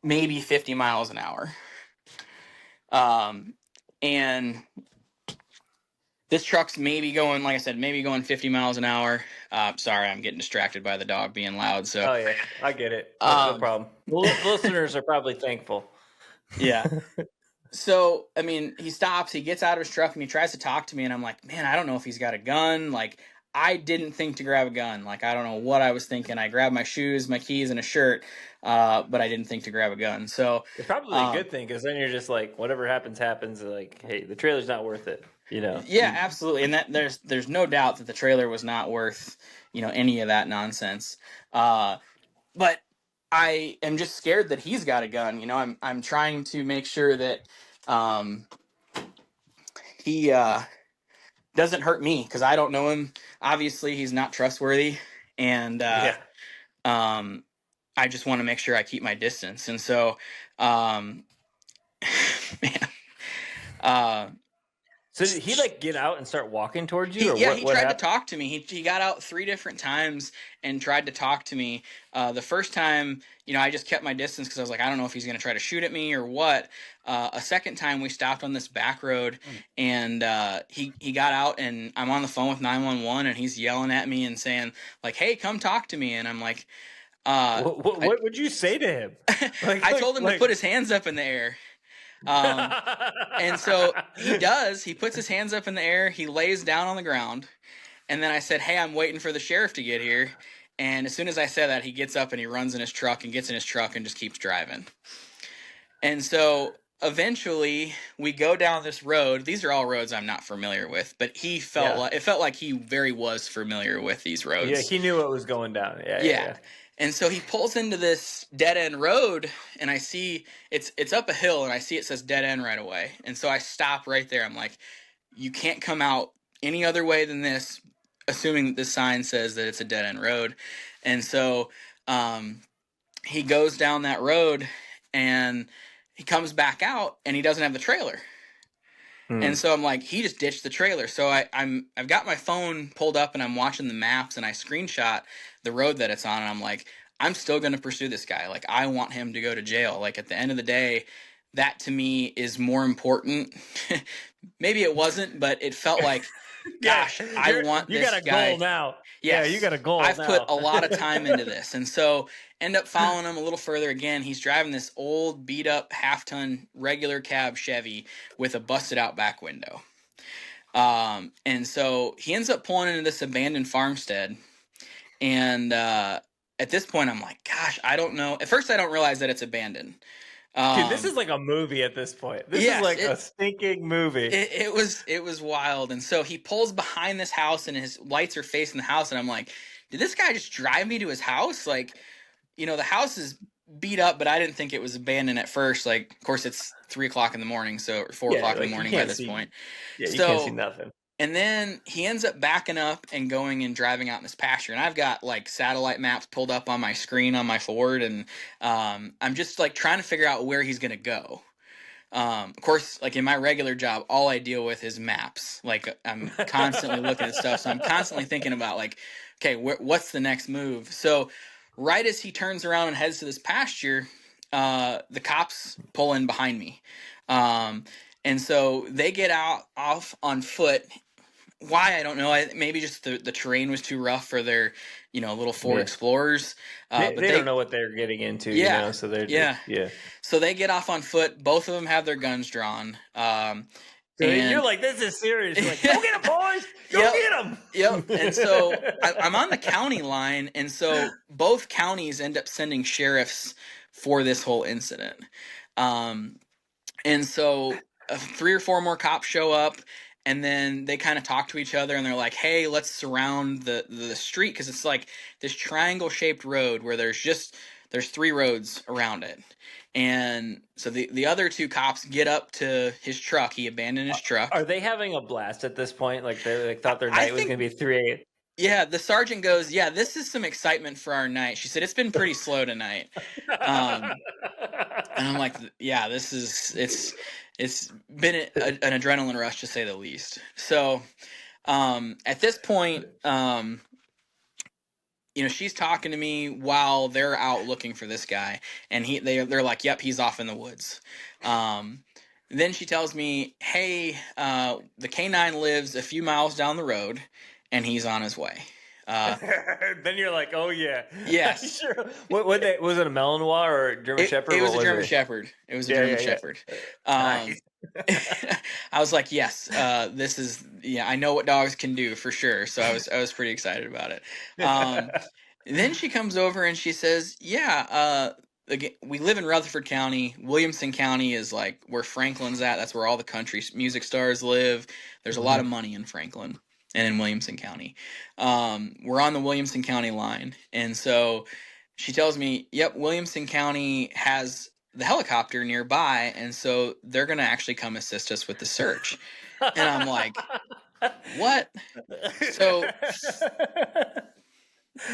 maybe 50 miles an hour. And this truck's maybe going, like I said, maybe going 50 miles an hour. Sorry, I'm getting distracted by the dog being loud. So, Oh yeah, I get it. No problem. The listeners are probably thankful. yeah. So, I mean, he stops, he gets out of his truck, and he tries to talk to me, and I'm like, man, I don't know if he's got a gun. Like, I didn't think to grab a gun. Like, I don't know what I was thinking. I grabbed my shoes, my keys, and a shirt, but I didn't think to grab a gun. So, It's probably a good thing because then you're just like, whatever happens, happens. Like, hey, the trailer's not worth it. yeah, absolutely. And that there's no doubt that the trailer was not worth, any of that nonsense. But I am just scared that he's got a gun. I'm trying to make sure that he doesn't hurt me because I don't know him. Obviously, he's not trustworthy, and Yeah. I just want to make sure I keep my distance. And so, man, So did he like get out and start walking towards you, or he what tried to happened? talk to me. He got out 3 different times and tried to talk to me. The first time, I just kept my distance because I was like, I don't know if he's going to try to shoot at me or what. A second time, we stopped on this back road, and he got out, and I'm on the phone with 911, and he's yelling at me and saying like, "Hey, come talk to me." And I'm like, What would you say to him? I told him to put his hands up in the air. And so he does. He puts his hands up in the air. He lays down on the ground. And then I said, hey, I'm waiting for the sheriff to get here. And as soon as I said that, he gets up and he runs in his truck and gets in his truck and just keeps driving. And so eventually we go down this road. These are all roads I'm not familiar with, but it felt like he very was familiar with these roads. Yeah, he knew what was going down. Yeah. And so he pulls into this dead end road, and I see it's up a hill, and I see it says dead end right away. And so I stop right there. I'm like, you can't come out any other way than this, assuming that this sign says that it's a dead end road. And so he goes down that road, and he comes back out, and he doesn't have the trailer. And so I'm like, he just ditched the trailer. So I've got my phone pulled up and I'm watching the maps and I screenshot the road that it's on, and I'm like, I'm still going to pursue this guy. Like, I want him to go to jail. Like, at the end of the day, that to me is more important. Maybe it wasn't, but it felt like, gosh, I want this guy. You got a goal now. Yes, yeah, you got a goal I've now. put a lot of time into this. And so end up following him a little further again. He's driving this old beat up half-ton regular cab Chevy with a busted out back window. And so he ends up pulling into this abandoned farmstead. And at this point, I'm like, gosh, I don't know. At first, I don't realize that it's abandoned. Dude, this is like a movie at this point. This is like a stinking movie. It was wild. And so he pulls behind this house, and his lights are facing the house. And I'm like, did this guy just drive me to his house? Like, the house is beat up, but I didn't think it was abandoned at first. Like, of course, it's 3 o'clock in the morning, so 4 o'clock in the morning by this point. Yeah, you can't see nothing. And then he ends up backing up and going and driving out in this pasture. And I've got like satellite maps pulled up on my screen on my Ford. And I'm just like trying to figure out where he's going to go. Of course, like in my regular job, all I deal with is maps. Like I'm constantly looking at stuff. So I'm constantly thinking about like, okay, what's the next move? So right as he turns around and heads to this pasture, the cops pull in behind me. And so they get off on foot why, I don't know. Maybe just the terrain was too rough for their, little Ford Yeah. Explorers. They, But they don't know what they're getting into, so they're just, yeah. So they get off on foot. Both of them have their guns drawn. So And you're like, this is serious. You're like, go get them, boys. Go Yep. get them. Yep. And so I'm on the county line, and so both counties end up sending sheriffs for this whole incident. And so 3 or 4 more cops show up, and then they kind of talk to each other, and they're like, hey, let's surround the street, because it's like this triangle shaped road where there's 3 roads around it. And so the other 2 cops get up to his truck. He abandoned his truck. Are they having a blast at this point? Like they thought their night was going to be 3 a.m. Yeah, the sergeant goes, yeah, this is some excitement for our night. She said, it's been pretty slow tonight. And I'm like, yeah, it's been an adrenaline rush, to say the least. So at this point, she's talking to me while they're out looking for this guy, and they're like, yep, he's off in the woods. Then she tells me, hey, the K9 lives a few miles down the road, and he's on his way. Then you're like, oh yeah, yes. Sure. What was it, a Malinois or a German Shepherd? It was a German Shepherd. It was a German Shepherd. Nice. I was like, yes, this is, I know what dogs can do for sure. So I was pretty excited about it. Then she comes over and she says, again, we live in Rutherford County. Williamson County is like where Franklin's at. That's where all the country music stars live. There's a lot of money in Franklin and in Williamson County. We're on the Williamson County line. And so she tells me, yep, Williamson County has the helicopter nearby, and so they're going to actually come assist us with the search. And I'm like, what? So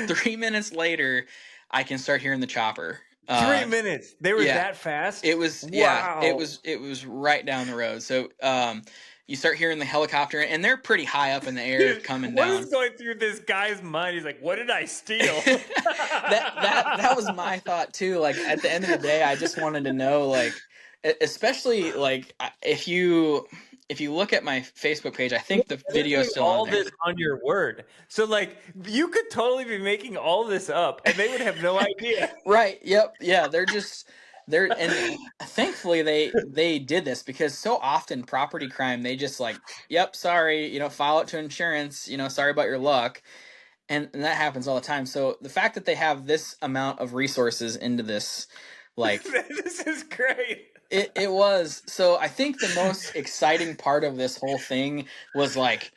3 minutes later, I can start hearing the chopper. 3 minutes? They were that fast? It was, wow. It was right down the road. So you start hearing the helicopter, and they're pretty high up in the air coming down. What is going through this guy's mind? He's like, what did I steal? that was my thought too. Like, at the end of the day, I just wanted to know, like, especially like if you look at my Facebook page, I think the video is still all on there. This on your word. So like you could totally be making all this up and they would have no idea. Right. Yep. Yeah. And thankfully they did this, because so often property crime, they just like, yep, sorry, file it to insurance, sorry about your luck. And that happens all the time. So the fact that they have this amount of resources into this, like, this is great. It was. So I think the most exciting part of this whole thing was, like,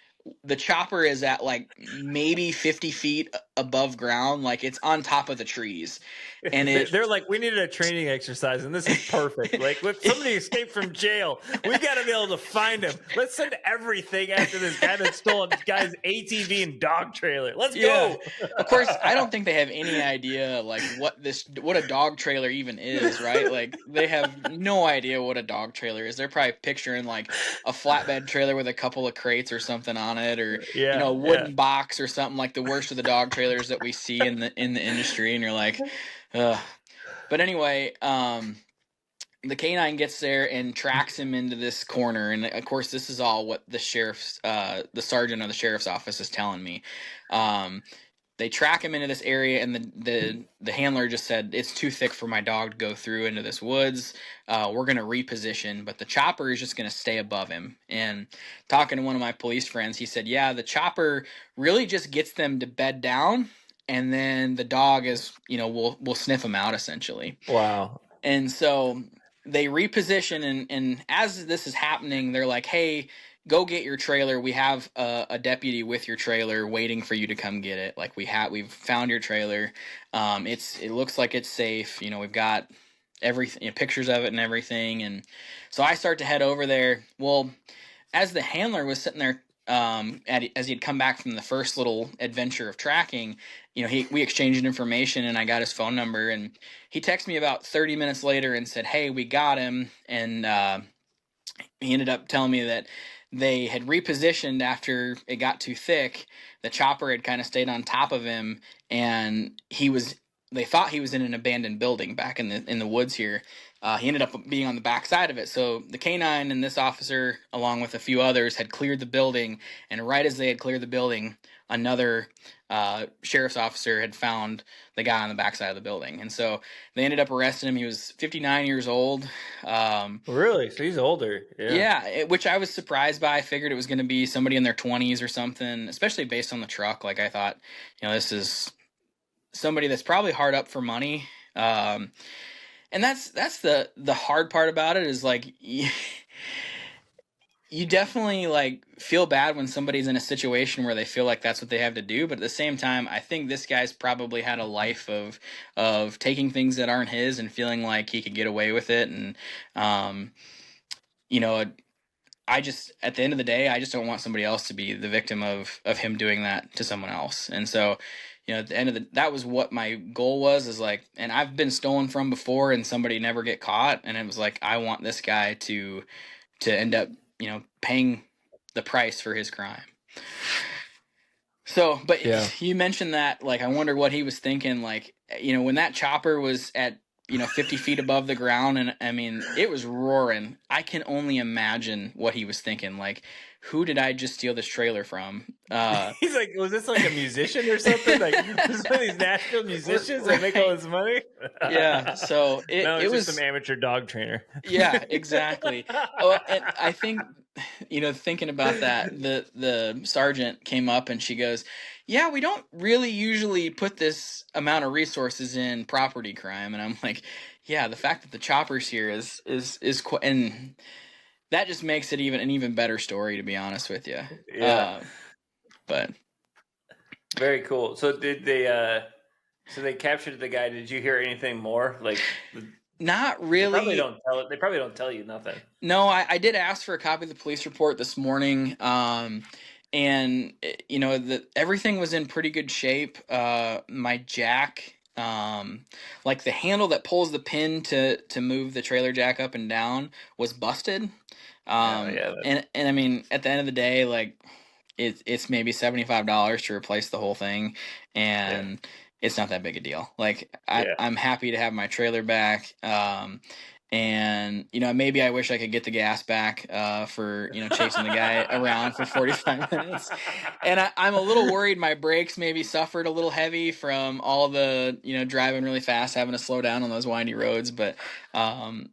the chopper is at like maybe 50 feet above ground. Like, it's on top of the trees. And they're like, we needed a training exercise, and this is perfect. Like, if somebody escaped from jail, we got to be able to find him. Let's send everything after this guy that stole this guy's ATV and dog trailer. Let's go. Of course, I don't think they have any idea like what a dog trailer even is, right? Like, they have no idea what a dog trailer is. They're probably picturing like a flatbed trailer with a couple of crates or something on it, or a wooden box or something, like the worst of the dog trailers that we see in the industry. And you're like, ugh. But anyway, the K9 gets there and tracks him into this corner, and of course, this is all what the sergeant of the sheriff's office is telling me. They track him into this area, and the handler just said, it's too thick for my dog to go through into this woods. We're going to reposition, but the chopper is just going to stay above him. And talking to one of my police friends, he said, yeah, the chopper really just gets them to bed down, and then the dog is, we'll sniff him out, essentially. Wow. And so they reposition, and as this is happening, they're like, hey, go get your trailer. We have a deputy with your trailer waiting for you to come get it. Like, we've found your trailer. It looks like it's safe. We've got everything, pictures of it and everything. And so I start to head over there. Well, as the handler was sitting there, as he'd come back from the first little adventure of tracking, we exchanged information, and I got his phone number, and he texted me about 30 minutes later and said, hey, we got him. And he ended up telling me that they had repositioned after it got too thick. The chopper had kind of stayed on top of him, and he was they thought he was in an abandoned building back in the woods here. He ended up being on the back side of it. So the canine and this officer, along with a few others, had cleared the building. And right as they had cleared the building, another sheriff's officer had found the guy on the backside of the building. And so they ended up arresting him. He was 59 years old. Really? So he's older. Yeah, which I was surprised by. I figured it was going to be somebody in their 20s or something, especially based on the truck. Like I thought, this is somebody that's probably hard up for money. And that's the hard part about it is like you definitely like feel bad when somebody's in a situation where they feel like that's what they have to do, but at the same time I think this guy's probably had a life of taking things that aren't his and feeling like he could get away with it. And I just, at the end of the day, I just don't want somebody else to be the victim of him doing that to someone else. And so, at the end of that was what my goal was, is like, and I've been stolen from before and somebody never get caught. And it was like, I want this guy to end up, paying the price for his crime. So, but you mentioned that, like, I wonder what he was thinking, like, when that chopper was at, 50 feet above the ground, and I mean, it was roaring. I can only imagine what he was thinking. Like, who did I just steal this trailer from? He's like, was this like a musician or something? Like, this is one of these Nashville musicians that make all this money? Yeah, so it was just some amateur dog trainer. Yeah, exactly. And I think, thinking about that, the sergeant came up and she goes, yeah, we don't really usually put this amount of resources in property crime. And I'm like, yeah, the fact that the chopper's here is and that just makes it an even better story, to be honest with you. Yeah. But very cool. So did they they captured the guy. Did you hear anything more? Like, not really. They probably don't tell you nothing. No, I did ask for a copy of the police report this morning. And everything was in pretty good shape. My jack, like the handle that pulls the pin to move the trailer jack up and down, was busted. And I mean, at the end of the day, like it's maybe $75 to replace the whole thing, and it's not that big a deal. Like I'm happy to have my trailer back. And maybe I wish I could get the gas back for chasing the guy around for 45 minutes. And I'm a little worried my brakes maybe suffered a little heavy from all the driving really fast, having to slow down on those windy roads. But I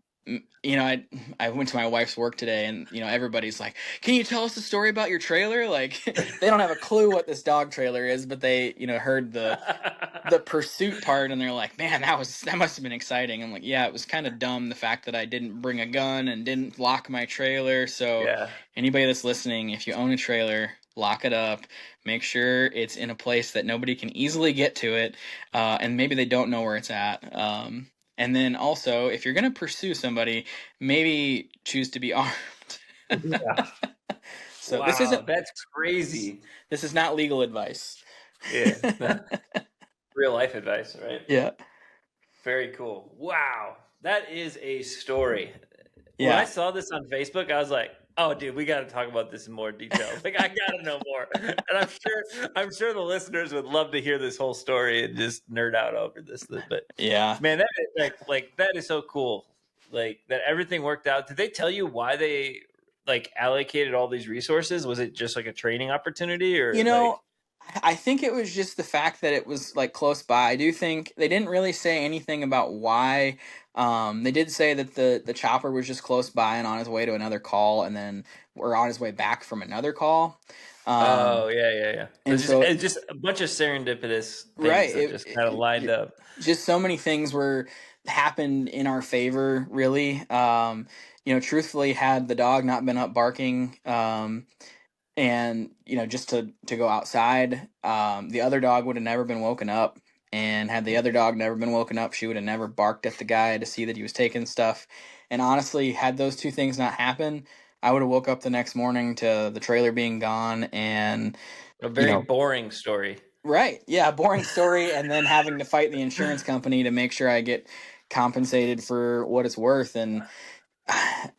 went to my wife's work today, and everybody's like, "Can you tell us the story about your trailer?" Like they don't have a clue what this dog trailer is, but they heard the pursuit part, and they're like, "Man, that must have been exciting." I'm like, "Yeah, it was kind of dumb, the fact that I didn't bring a gun and didn't lock my trailer." So anybody that's listening, if you own a trailer, lock it up. Make sure it's in a place that nobody can easily get to it, and maybe they don't know where it's at. And then also, if you're going to pursue somebody, maybe choose to be armed. So that's crazy. This is not legal advice. Yeah. Real life advice, right? Yeah. Very cool. Wow. That is a story. Yeah. When I saw this on Facebook, I was like, oh, dude, we got to talk about this in more detail. Like, I got to know more. And I'm sure the listeners would love to hear this whole story and just nerd out over this. But yeah, man, that is that is so cool. Like that everything worked out. Did they tell you why they like allocated all these resources? Was it just like a training opportunity, or I think it was just the fact that it was like close by. I do think they didn't really say anything about why. They did say that the chopper was just close by and on his way to another call, and then we're on his way back from another call. Yeah. And so it's just a bunch of serendipitous things that just kind of lined up. Just so many things happened in our favor, really. Truthfully, had the dog not been up barking, and just to go outside, the other dog would have never been woken up. And had the other dog never been woken up, she would have never barked at the guy to see that he was taking stuff. And honestly, had those two things not happen, I would have woke up the next morning to the trailer being gone and a very boring story. Right. Yeah, boring story, and then having to fight the insurance company to make sure I get compensated for what it's worth. And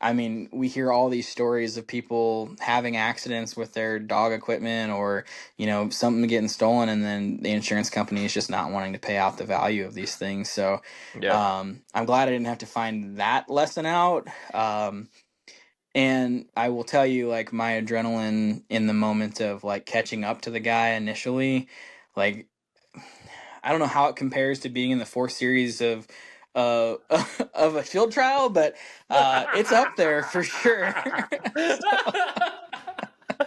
I mean, we hear all these stories of people having accidents with their dog equipment or, something getting stolen, and then the insurance company is just not wanting to pay out the value of these things. So Yeah. I'm glad I didn't have to find that lesson out. And I will tell you, like, my adrenaline in the moment of like catching up to the guy initially, like, I don't know how it compares to being in the fourth series of uh of a field trial, but it's up there for sure.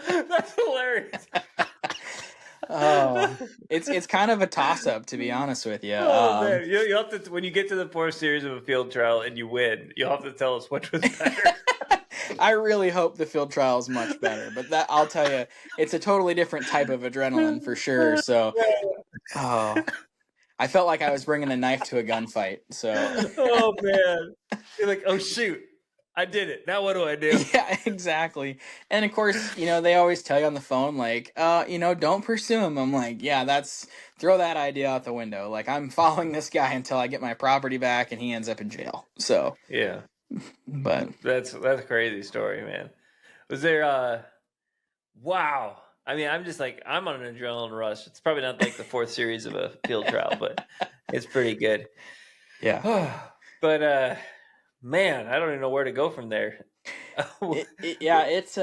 That's hilarious. Oh, it's kind of a toss up, to be honest with you. Oh man, you have to, when you get to the fourth series of a field trial and you win, you'll have to tell us which was better. I really hope the field trial is much better, but that, I'll tell you, it's a totally different type of adrenaline for sure. So, oh, I felt like I was bringing a knife to a gunfight. So, oh man, you're like, oh shoot, I did it. Now what do I do? yeah, exactly. And of course, they always tell you on the phone, like, don't pursue him. I'm like, yeah, throw that idea out the window. Like, I'm following this guy until I get my property back and he ends up in jail. So, Yeah, but that's a crazy story, man. Was there wow. I mean, I'm just like, I'm on an adrenaline rush. It's probably not like the fourth series of a field trial, but it's pretty good. yeah. But man, I don't even know where to go from there. Yeah, it's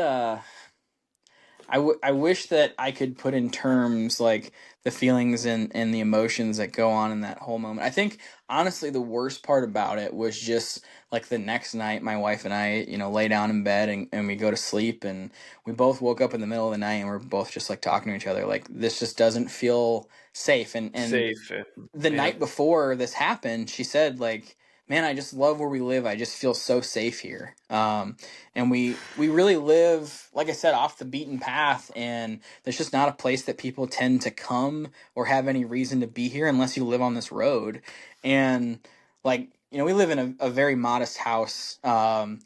I wish that I could put in terms like the feelings and the emotions that go on in that whole moment. I think honestly the worst part about it was just like the next night my wife and I, lay down in bed and we go to sleep, and we both woke up in the middle of the night and we're both just like talking to each other like this just doesn't feel safe. And Safe. the night before this happened, she said like, man, I just love where we live. I just feel so safe here. And we really live, like I said, off the beaten path, and there's just not a place that people tend to come or have any reason to be here unless you live on this road. And like, we live in a very modest house, but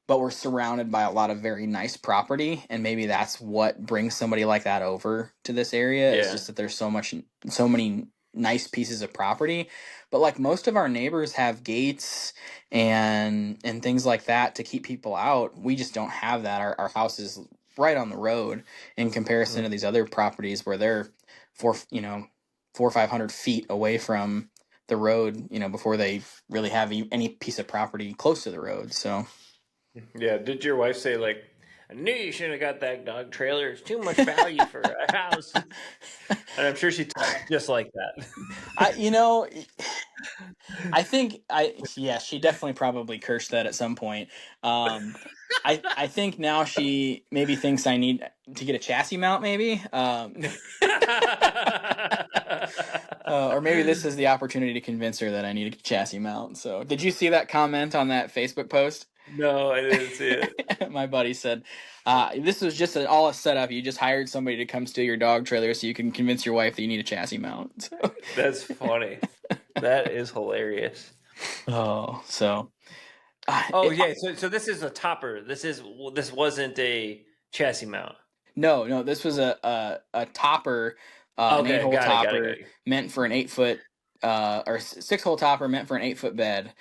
we're surrounded by a lot of very nice property, and maybe that's what brings somebody like that over to this area. It's just that there's so many nice pieces of property. But like most of our neighbors have gates and things like that to keep people out. We just don't have that. Our house is right on the road in comparison to these other properties where they're 400 or 500 feet away from the road, before they really have any piece of property close to the road. So yeah, did your wife say like, I knew you shouldn't have got that dog trailer. It's too much value for a house. And I'm sure she talked just like that. I think she definitely probably cursed that at some point. I think now she maybe thinks I need to get a chassis mount, maybe. Or maybe this is the opportunity to convince her that I need a chassis mount. So, did you see that comment on that Facebook post? No, I didn't see it. My buddy said, this was just all a setup. You just hired somebody to come steal your dog trailer so you can convince your wife that you need a chassis mount. So. That's funny. That is hilarious. Oh, so. Yeah. So this is a topper. This wasn't a chassis mount. No. This was a topper, an 8-hole topper meant for an 8-foot, or 6-hole topper meant for an 8-foot bed.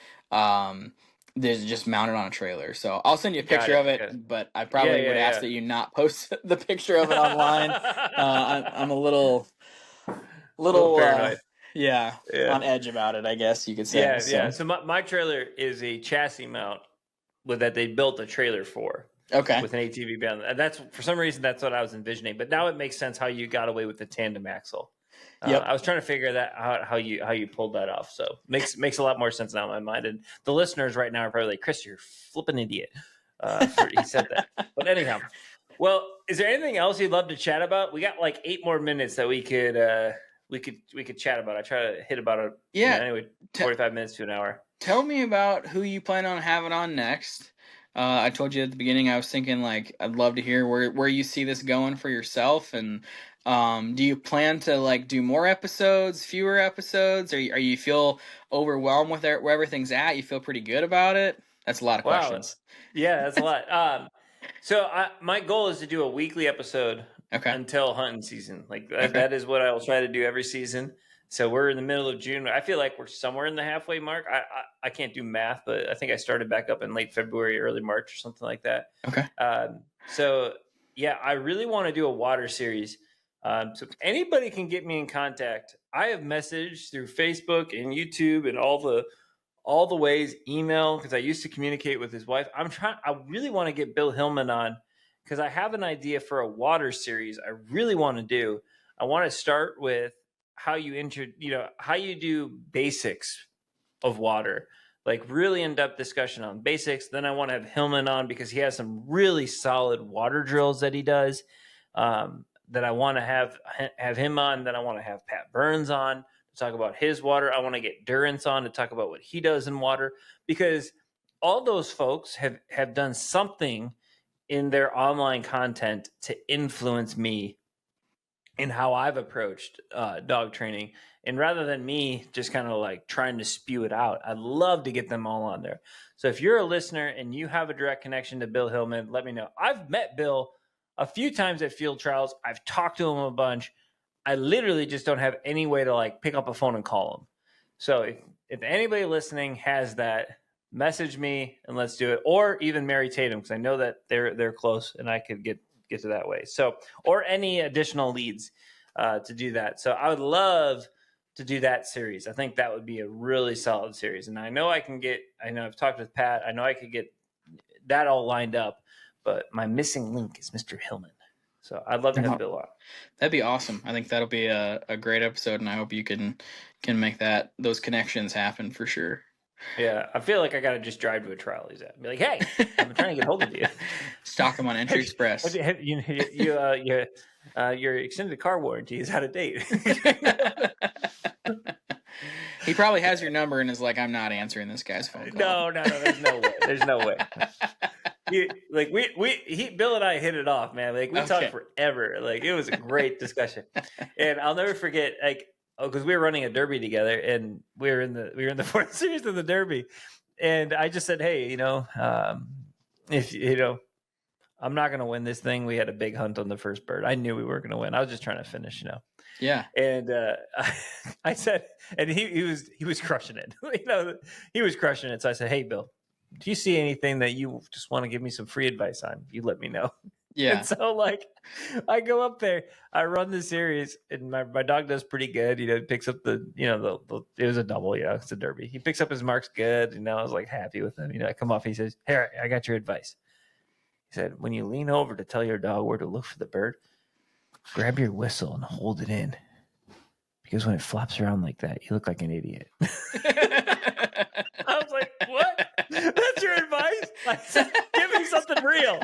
There's just mounted on a trailer. So I'll send you a picture of it, but I probably would ask that you not post the picture of it online. I'm a little paranoid. On edge about it, I guess you could say. Yeah. So my trailer is a chassis mount that they built a trailer for. Okay. With an ATV band, and that's for some reason that's what I was envisioning. But now it makes sense how you got away with the tandem axle. I was trying to figure that out how you pulled that off. So makes a lot more sense now in my mind. And the listeners right now are probably like, Chris, you're a flipping idiot. He said that. But anyhow, well, is there anything else you'd love to chat about? We got like 8 more minutes that we could chat about. I try to hit about 45 minutes to an hour. Tell me about who you plan on having on next. I told you at the beginning I was thinking like I'd love to hear where you see this going for yourself, and do you plan to like do more episodes, fewer episodes, or you feel overwhelmed with where everything's at? You feel pretty good about it? That's a lot of questions. Yeah, that's a lot. So my goal is to do a weekly episode until hunting season. Like that is what I will try to do every season. So we're in the middle of June. I feel like we're somewhere in the halfway mark. I can't do math, but I think I started back up in late February, early March or something like that. Okay. So yeah, I really want to do a water series. So if anybody can get me in contact, I have messaged through Facebook and YouTube and all the ways, email, because I used to communicate with his wife. I really want to get Bill Hillman on because I have an idea for a water series I really want to do. I want to start with how you do basics of water, like really in-depth discussion on basics. Then I want to have Hillman on because he has some really solid water drills that he does, that I want to have him on. Then I want to have Pat Burns on to talk about his water. I want to get Durance on to talk about what he does in water, because all those folks have done something in their online content to influence me in how I've approached dog training. And rather than me just kind of like trying to spew it out, I'd love to get them all on there. So if you're a listener and you have a direct connection to Bill Hillman, let me know. I've met Bill a few times at field trials. I've talked to him a bunch. I literally just don't have any way to like pick up a phone and call him. So if anybody listening has that, message me and let's do it. Or even Mary Tatum, because I know that they're close and I could get to that way. So, or any additional leads to do that. So I would love to do that series. I think that would be a really solid series. And I know I've talked with Pat. I know I could get that all lined up, but my missing link is Mr. Hillman. So I'd love to have Bill on. That'd be awesome. I think that'll be a great episode, and I hope you can make those connections happen for sure. Yeah, I feel like I got to just drive to a trial he's at and be like, hey, I'm trying to get hold of you. Stock him on Entry Express. Your extended car warranty is out of date. He probably has your number and is like, I'm not answering this guy's phone call. No, there's no way. There's no way. Bill and I hit it off, man. Like we talked forever. Like it was a great discussion, and I'll never forget. Like, because we were running a derby together, and we were in the fourth series of the derby, and I just said, hey, if I'm not going to win this thing. We had a big hunt on the first bird. I knew we were going to win. I was just trying to finish, Yeah. And I said, and he was crushing it. He was crushing it. So I said, hey, Bill, do you see anything that you just want to give me some free advice on? You let me know. Yeah. And so like I go up there, I run the series, and my dog does pretty good. He picks up the it was a double, it's a derby. He picks up his marks good. I was like happy with him. I come off, he says, hey, I got your advice. He said, when you lean over to tell your dog where to look for the bird, grab your whistle and hold it in. Because when it flops around like that, you look like an idiot. I was like, what? That's your advice? I said, give me something real.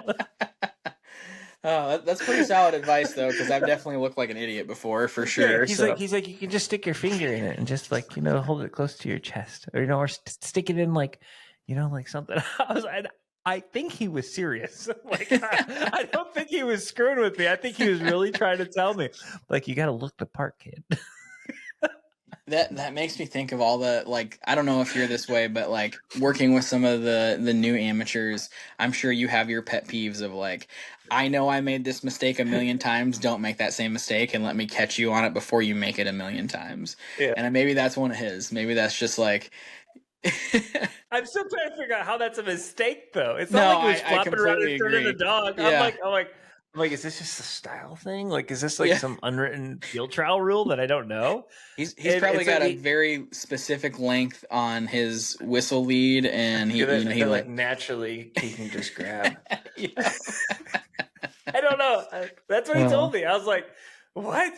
Oh, that's pretty solid advice, though, because I've definitely looked like an idiot before, for sure. Yeah, he's like, you can just stick your finger in it and just like, hold it close to your chest, or stick it in like, like something. I think he was serious. Like, I don't think he was screwing with me. I think he was really trying to tell me, like, you got to look the part, kid. That makes me think of all the, like, I don't know if you're this way, but like working with some of the new amateurs, I'm sure you have your pet peeves of like, I know I made this mistake a million times. Don't make that same mistake and let me catch you on it before you make it a million times. Yeah. And maybe that's one of his. Maybe that's just like. I'm still trying to figure out how that's a mistake, though. It's not like he was flopping around and turning the dog. Yeah. I'm like, is this just a style thing? Like, is this like some unwritten field trial rule that I don't know? He's probably got a very specific length on his whistle lead, and he like naturally he can just grab. I don't know. That's what he told me. I was like, what?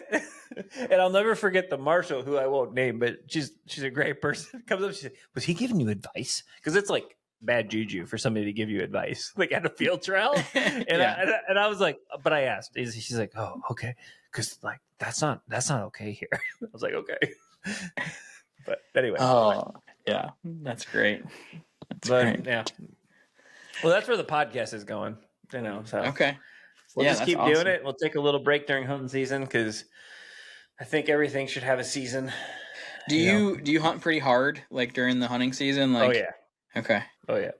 And I'll never forget the marshal, who I won't name, but she's a great person. Comes up, she said, was he giving you advice? Because it's like bad juju for somebody to give you advice, like at a field trial. And I was like, but I asked. She's like, oh, okay, because like that's not okay here. I was like, okay. But anyway. Oh, yeah, that's great. Great. Yeah. Well, that's where the podcast is going. So okay. We'll just keep doing it. We'll take a little break during hunting season because I think everything should have a season. Do you hunt pretty hard, like during the hunting season? Like, oh yeah. Okay. Oh yeah.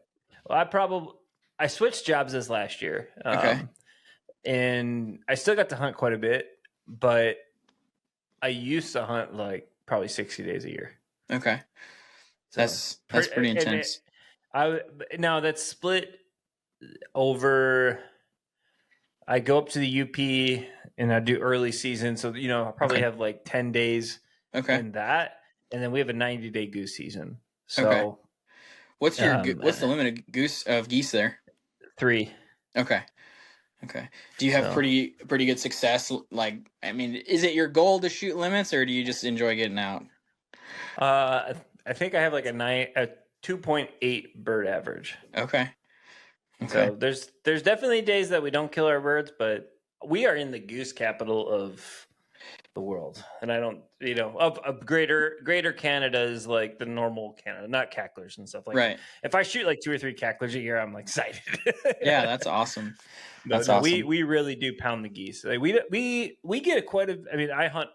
Well, I switched jobs this last year. Okay. And I still got to hunt quite a bit, but I used to hunt like probably 60 days a year. Okay. So That's pretty and intense. now that's split over. I go up to the UP and I do early season. So, I'll probably Okay. have like 10 days Okay. in that. And then we have a 90-day goose season. Okay. So, What's the limit of geese there? 3. Okay. Okay. Do you have So, pretty good success? Like, I mean, is it your goal to shoot limits, or do you just enjoy getting out? I think I have like a 2.8 bird average. Okay. So there's definitely days that we don't kill our birds, but we are in the goose capital of the world, and I don't, of greater Canada is like the normal Canada, not cacklers and stuff like. Right. If I shoot like 2 or 3 cacklers a year, I'm like excited. Yeah, that's awesome. That's awesome. We really do pound the geese. Like we get quite a. I mean, I hunt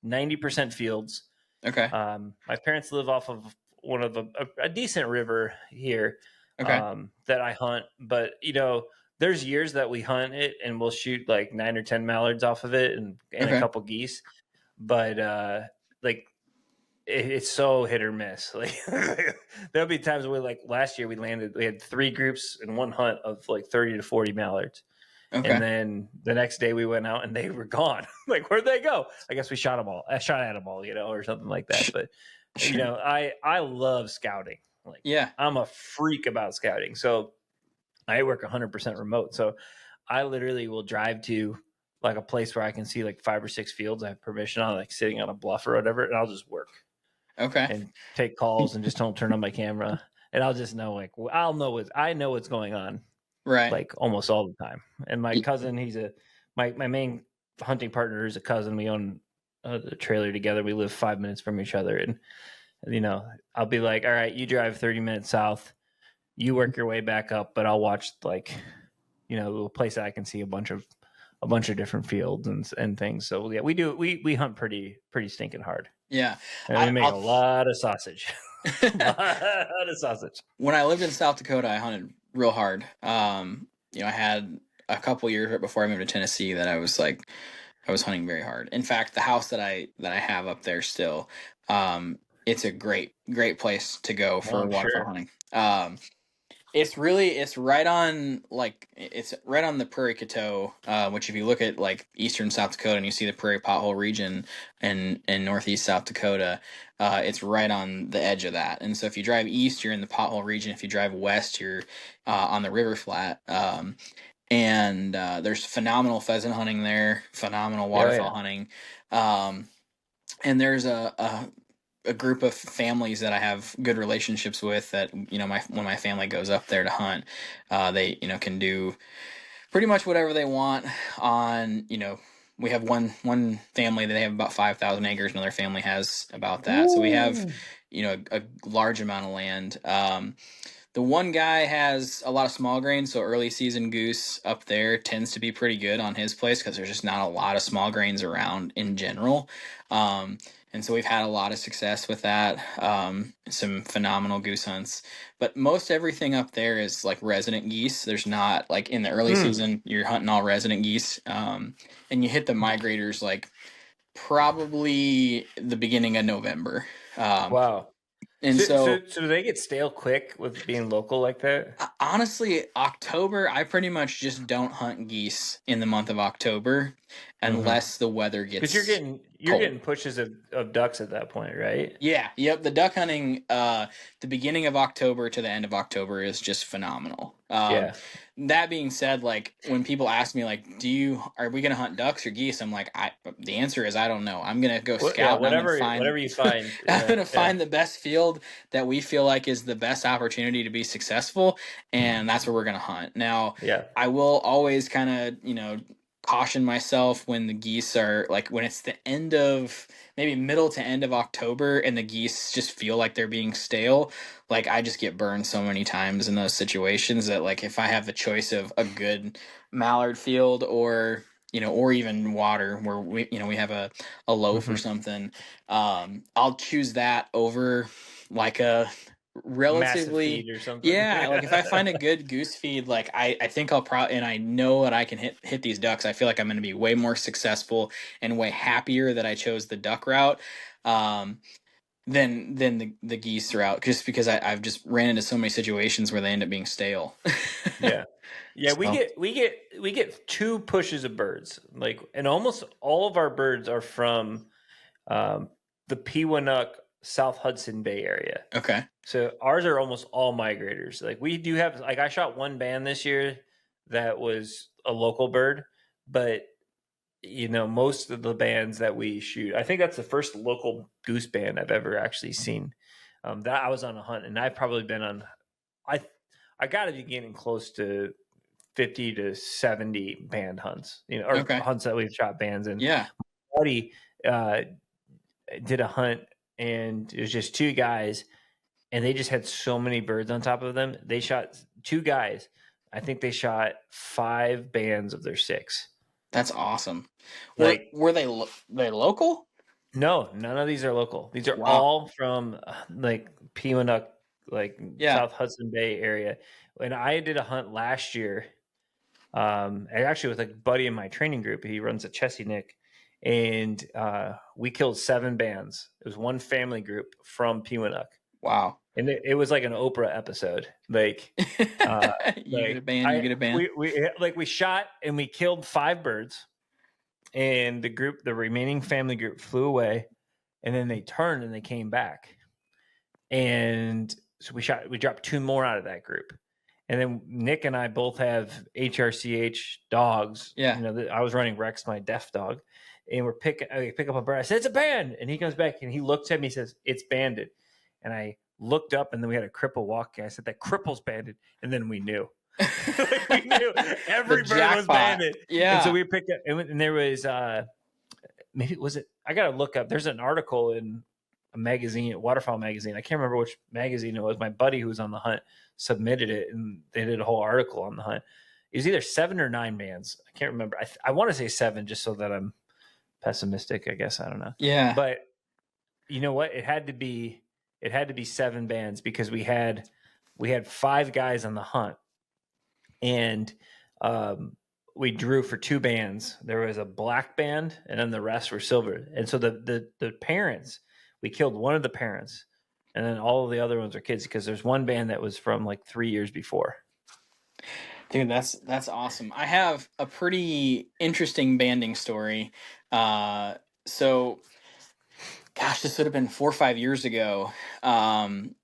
90% fields. Okay. My parents live off of one of a decent river here. Okay. That I hunt, but there's years that we hunt it and we'll shoot like 9 or 10 mallards off of it and Okay. a couple geese, but like it's so hit or miss. Like there'll be times where, like last year, we had 3 groups in one hunt of like 30 to 40 mallards. Okay. And then the next day we went out and they were gone. Like, where'd they go? I guess we shot them all. I shot at them all, or something like that. But I love scouting. Like, yeah, I'm a freak about scouting. So I work 100% remote. So I literally will drive to like a place where I can see like 5 or 6 fields. I have permission on, like sitting on a bluff or whatever, and I'll just work. Okay. And take calls and just don't turn on my camera. And I'll just know, like, I know what's going on. Right. Like almost all the time. And my cousin, my main hunting partner is a cousin. We own a trailer together. We live 5 minutes from each other. And, I'll be like, all right, you drive 30 minutes south, you work your way back up, but I'll watch like, a place that I can see a bunch of different fields and things. So yeah, we hunt pretty stinking hard. Yeah. And we make a lot of sausage. A lot of sausage. When I lived in South Dakota, I hunted real hard. I had a couple years right before I moved to Tennessee that I was hunting very hard. In fact, the house that I have up there still, it's a great place to go for waterfowl hunting. It's right on the Prairie Coteau, which if you look at like eastern South Dakota and you see the Prairie Pothole region in northeast South Dakota, it's right on the edge of that. And so if you drive east, you're in the Pothole region. If you drive west, you're on the river flat. And there's phenomenal pheasant hunting there, phenomenal waterfowl hunting. And there's a group of families that I have good relationships with that, when my family goes up there to hunt, they, can do pretty much whatever they want on, we have one family that they have about 5,000 acres. Another family has about that. Ooh. So we have, a large amount of land. The one guy has a lot of small grain, so early season goose up there tends to be pretty good on his place because there's just not a lot of small grains around in general. And so we've had a lot of success with that. Some phenomenal goose hunts. But most everything up there is like resident geese. There's not, like in the early season, you're hunting all resident geese. And you hit the migrators like probably the beginning of November. Wow. And so do they get stale quick with being local like that? Honestly, October, I pretty much just don't hunt geese in the month of October unless the weather gets because you're getting pushes of ducks at that point, right? Yeah. Yep. The duck hunting, the beginning of October to the end of October is just phenomenal. Yeah. That being said, like when people ask me, like, are we going to hunt ducks or geese? I'm like, the answer is I don't know. I'm going to go scout. Yeah, whatever you find. I'm going to find the best field that we feel like is the best opportunity to be successful, and that's where we're going to hunt. Now, I will always kind of, caution myself when the geese are like when it's the end of maybe middle to end of October and the geese just feel like they're being stale. Like I just get burned so many times in those situations that like if I have the choice of a good mallard field or even water where we have a loaf or something, I'll choose that over like a massive relatively, feed or something. yeah, like if I find a good goose feed, like I think I'll probably, and I know that I can hit these ducks, I feel like I'm going to be way more successful and way happier that I chose the duck route. Um, than the geese route, just because I've just ran into so many situations where they end up being stale. Yeah. Yeah, So, we get two pushes of birds. Like, and almost all of our birds are from um, the Pewanuck, South Hudson Bay area. okay. So ours are almost all migrators. Like we do have, like I shot one band this year that was a local bird, but most of the bands that we shoot, I think that's the first local goose band I've ever actually seen. That I was on a hunt, and I've probably been on. I I got to be getting close to 50 to 70 band hunts, or Okay. hunts that we've shot bands. And Yeah. buddy uh, did a hunt, and it was just two guys, and they just had so many birds on top of them. They shot two guys. I think they shot 5 bands of their 6. That's awesome. Like, Were they local? no, none of these are local. These are Wow. all from like Pewanuck, like Yeah. South Hudson Bay area. When I did a hunt last year, and actually with a buddy in my training group, he runs a Chessie Nick, and we killed 7 bands. It was one family group from Pewanuck. Wow. And it was like an Oprah episode. Like, You get a band, you get a band. we shot and we killed 5 birds, and the remaining family group flew away, and then they turned and they came back, and so we dropped 2 more out of that group. And then Nick and I both have HRCH dogs. Yeah. I was running Rex, my deaf dog, and I pick up a bird. I said, "It's a band," and he comes back and he looks at me, and he says, "It's banded," and I looked up, and then we had a cripple walking. I said, "That cripple's banded," and then we knew. We knew every bird was banded. Yeah. And so we picked up, and there was maybe was it? I gotta look up. There's an article in a magazine, Waterfowl magazine. I can't remember which magazine it was. My buddy who was on the hunt submitted it, and they did a whole article on the hunt. It was either 7 or 9 bands. I can't remember. I want to say 7, just so that I'm pessimistic. I guess I don't know. Yeah. But you know what? It had to be 7 bands, because we had 5 guys on the hunt, and we drew for 2 bands. There was a black band, and then the rest were silver. And so the parents, we killed one of the parents, and then all of the other ones are kids, because there's one band that was from like 3 years before. Dude, that's awesome. I have a pretty interesting banding story. So, gosh, this would have been 4 or 5 years ago.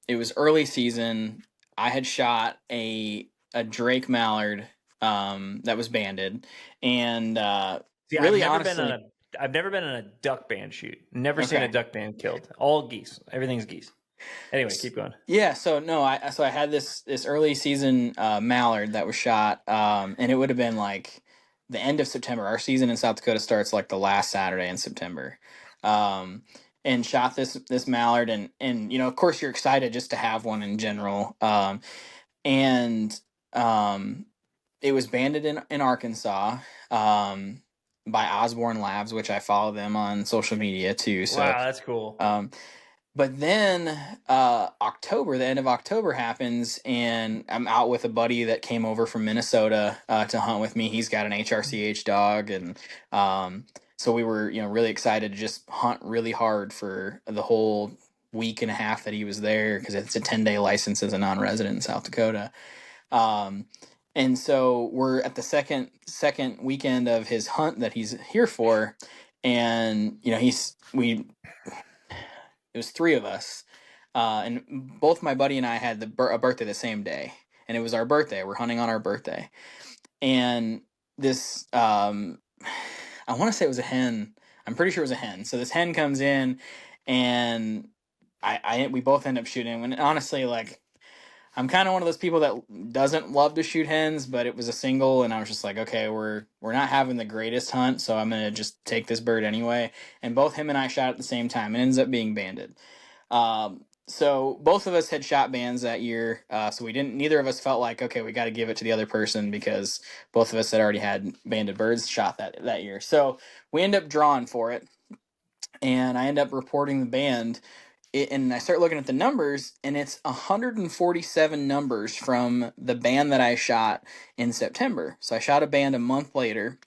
It was early season. I had shot a Drake mallard that was banded, and See, really, I've never been on a duck band shoot. Never seen a duck band killed. All geese. Everything's geese. Anyway, keep going. Yeah, so no, I had this early season mallard that was shot, and it would have been like the end of September. Our season in South Dakota starts like the last Saturday in September, and shot this mallard, and of course you're excited just to have one in general, and it was banded in Arkansas. By Osborne Labs, which I follow them on social media too. So wow, that's cool. But then the end of October happens, and I'm out with a buddy that came over from Minnesota to hunt with me. He's got an HRCH dog, and so we were really excited to just hunt really hard for the whole week and a half that he was there, because it's a 10-day license as a non-resident in South Dakota. And so we're at the second weekend of his hunt that he's here for, and it was 3 of us, and both my buddy and I had a birthday the same day, and it was our birthday. We're hunting on our birthday, and this I want to say it was a hen. I'm pretty sure it was a hen. So this hen comes in, and we both end up shooting. And honestly, like, I'm kind of one of those people that doesn't love to shoot hens, but it was a single, and I was just like, okay, we're not having the greatest hunt, so I'm gonna just take this bird anyway. And both him and I shot at the same time. It ends up being banded. So both of us had shot bands that year, so neither of us felt like, okay, we got to give it to the other person, because both of us had already had banded birds shot that year. So we end up drawing for it, and I end up reporting the band. and I start looking at the numbers, and it's 147 numbers from the band that I shot in September. So I shot a band a month later,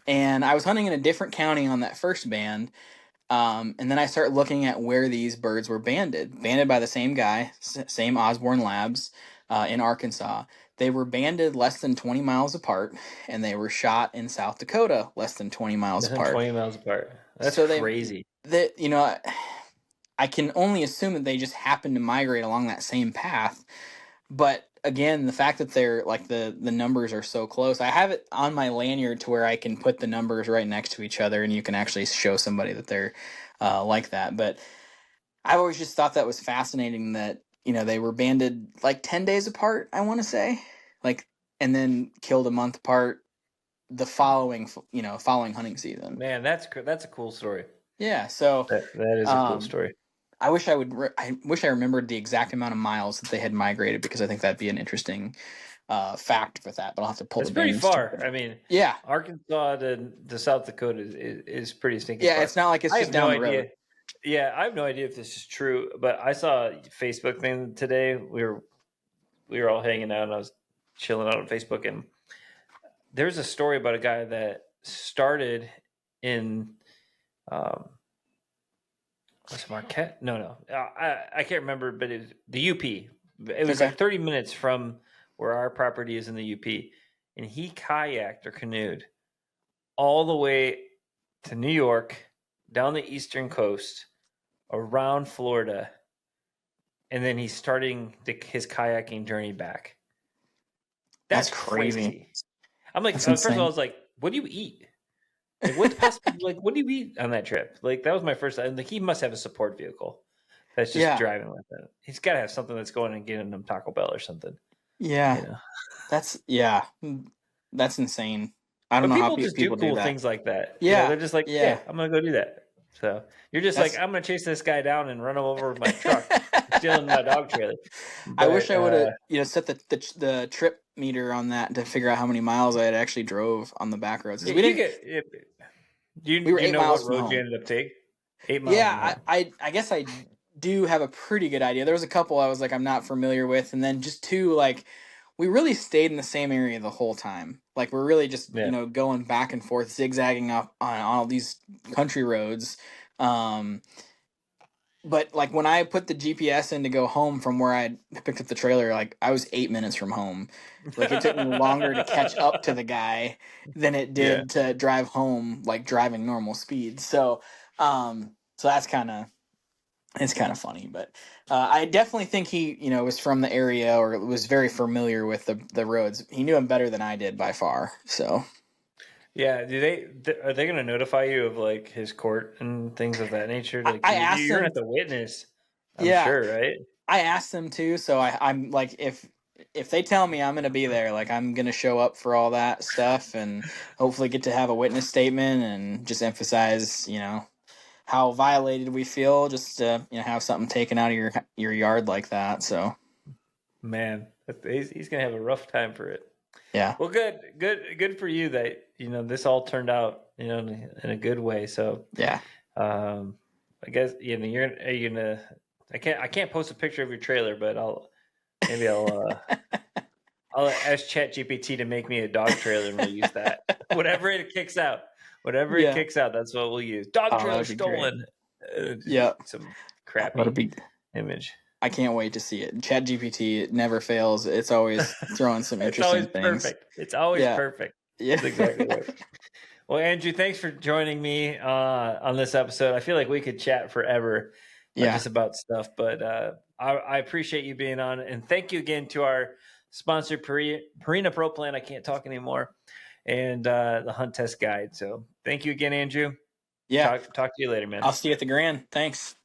and I was hunting in a different county on that first band. And then I start looking at where these birds were banded by the same guy, same Osborne Labs, in Arkansas. They were banded less than 20 miles apart, and they were shot in South Dakota less than 20 miles Less than apart. 20 miles apart. That's So crazy. you know, I can only assume that they just happened to migrate along that same path. But again, the fact that they're like the numbers are so close, I have it on my lanyard to where I can put the numbers right next to each other, and you can actually show somebody that they're like that. But I've always just thought that was fascinating that, you know, they were banded like 10 days apart, I want to say, like, and then killed a month apart the following hunting season. Man, that's a cool story. Yeah, so that is a cool story. I wish I remembered the exact amount of miles that they had migrated, because I think that'd be an interesting fact for that. But I'll have to pull. It's the pretty bands far. together. I mean, yeah, Arkansas to South Dakota is pretty stinking. Yeah, far. it's not like it's just down the road. Yeah, I have no idea if this is true, but I saw a Facebook thing today. We were all hanging out, and I was chilling out on Facebook, and there's a story about a guy that started in what's Marquette? No, I can't remember, but it was the UP. It was like 30 minutes from where our property is in the UP, and he kayaked or canoed all the way to New York, down the eastern coast, around Florida, and then he's starting his kayaking journey back. That's crazy. I'm like, first of all, I was like, what do you eat? Like, what's possible? Like, what do you eat on that trip? Like, that was my first. And like, he must have a support vehicle that's just driving with him. He's got to have something that's going and getting him Taco Bell or something. Yeah, you know? That's insane. I don't know how people do cool things like that. Yeah, you know, they're just like, yeah, I'm gonna go do that. So you're just like, I'm gonna chase this guy down and run him over with my truck, stealing my dog trailer. But, I wish I would have, set the trip meter on that to figure out how many miles I had actually drove on the back roads. We were 8 miles what road you ended up taking? 8 miles. Yeah, I guess I do have a pretty good idea. There was a couple I was like, I'm not familiar with, and then just two, like, we really stayed in the same area the whole time. Like, we're really just going back and forth, zigzagging up on all these country roads. But like, when I put the GPS in to go home from where I picked up the trailer, like, I was 8 minutes from home. Like, it took me longer to catch up to the guy than it did to drive home, like driving normal speed. So that's it's kind of funny, but I definitely think he, was from the area or was very familiar with the roads. He knew them better than I did by far. So, yeah. Are they going to notify you of like his court and things of that nature? Like, I asked you're them, going to have to witness. I'm sure, right? I asked them too. So I'm like, if they tell me I'm going to be there, like, I'm going to show up for all that stuff and hopefully get to have a witness statement and just emphasize, how violated we feel, just to have something taken out of your yard like that. So, man, he's gonna have a rough time for it. Yeah. Well, good for you that this all turned out in a good way. So yeah, I guess are you gonna? I can't post a picture of your trailer, but I'll I'll ask ChatGPT to make me a dog trailer and we'll use that. Whatever it kicks out. Whatever it kicks out, that's what we'll use. Dog trailer stolen. Some crappy image. I can't wait to see it. ChatGPT never fails. It's always throwing some interesting things. Perfect. It's always perfect. Yeah. That's exactly right. Well, Andrew, thanks for joining me on this episode. I feel like we could chat forever just about stuff, but I appreciate you being on. And thank you again to our sponsor, Purina Pro Plan. I can't talk anymore. And the Hunt Test Guide. So thank you again, Andrew. Yeah. Talk to you later, man. I'll see you at the Grand. Thanks.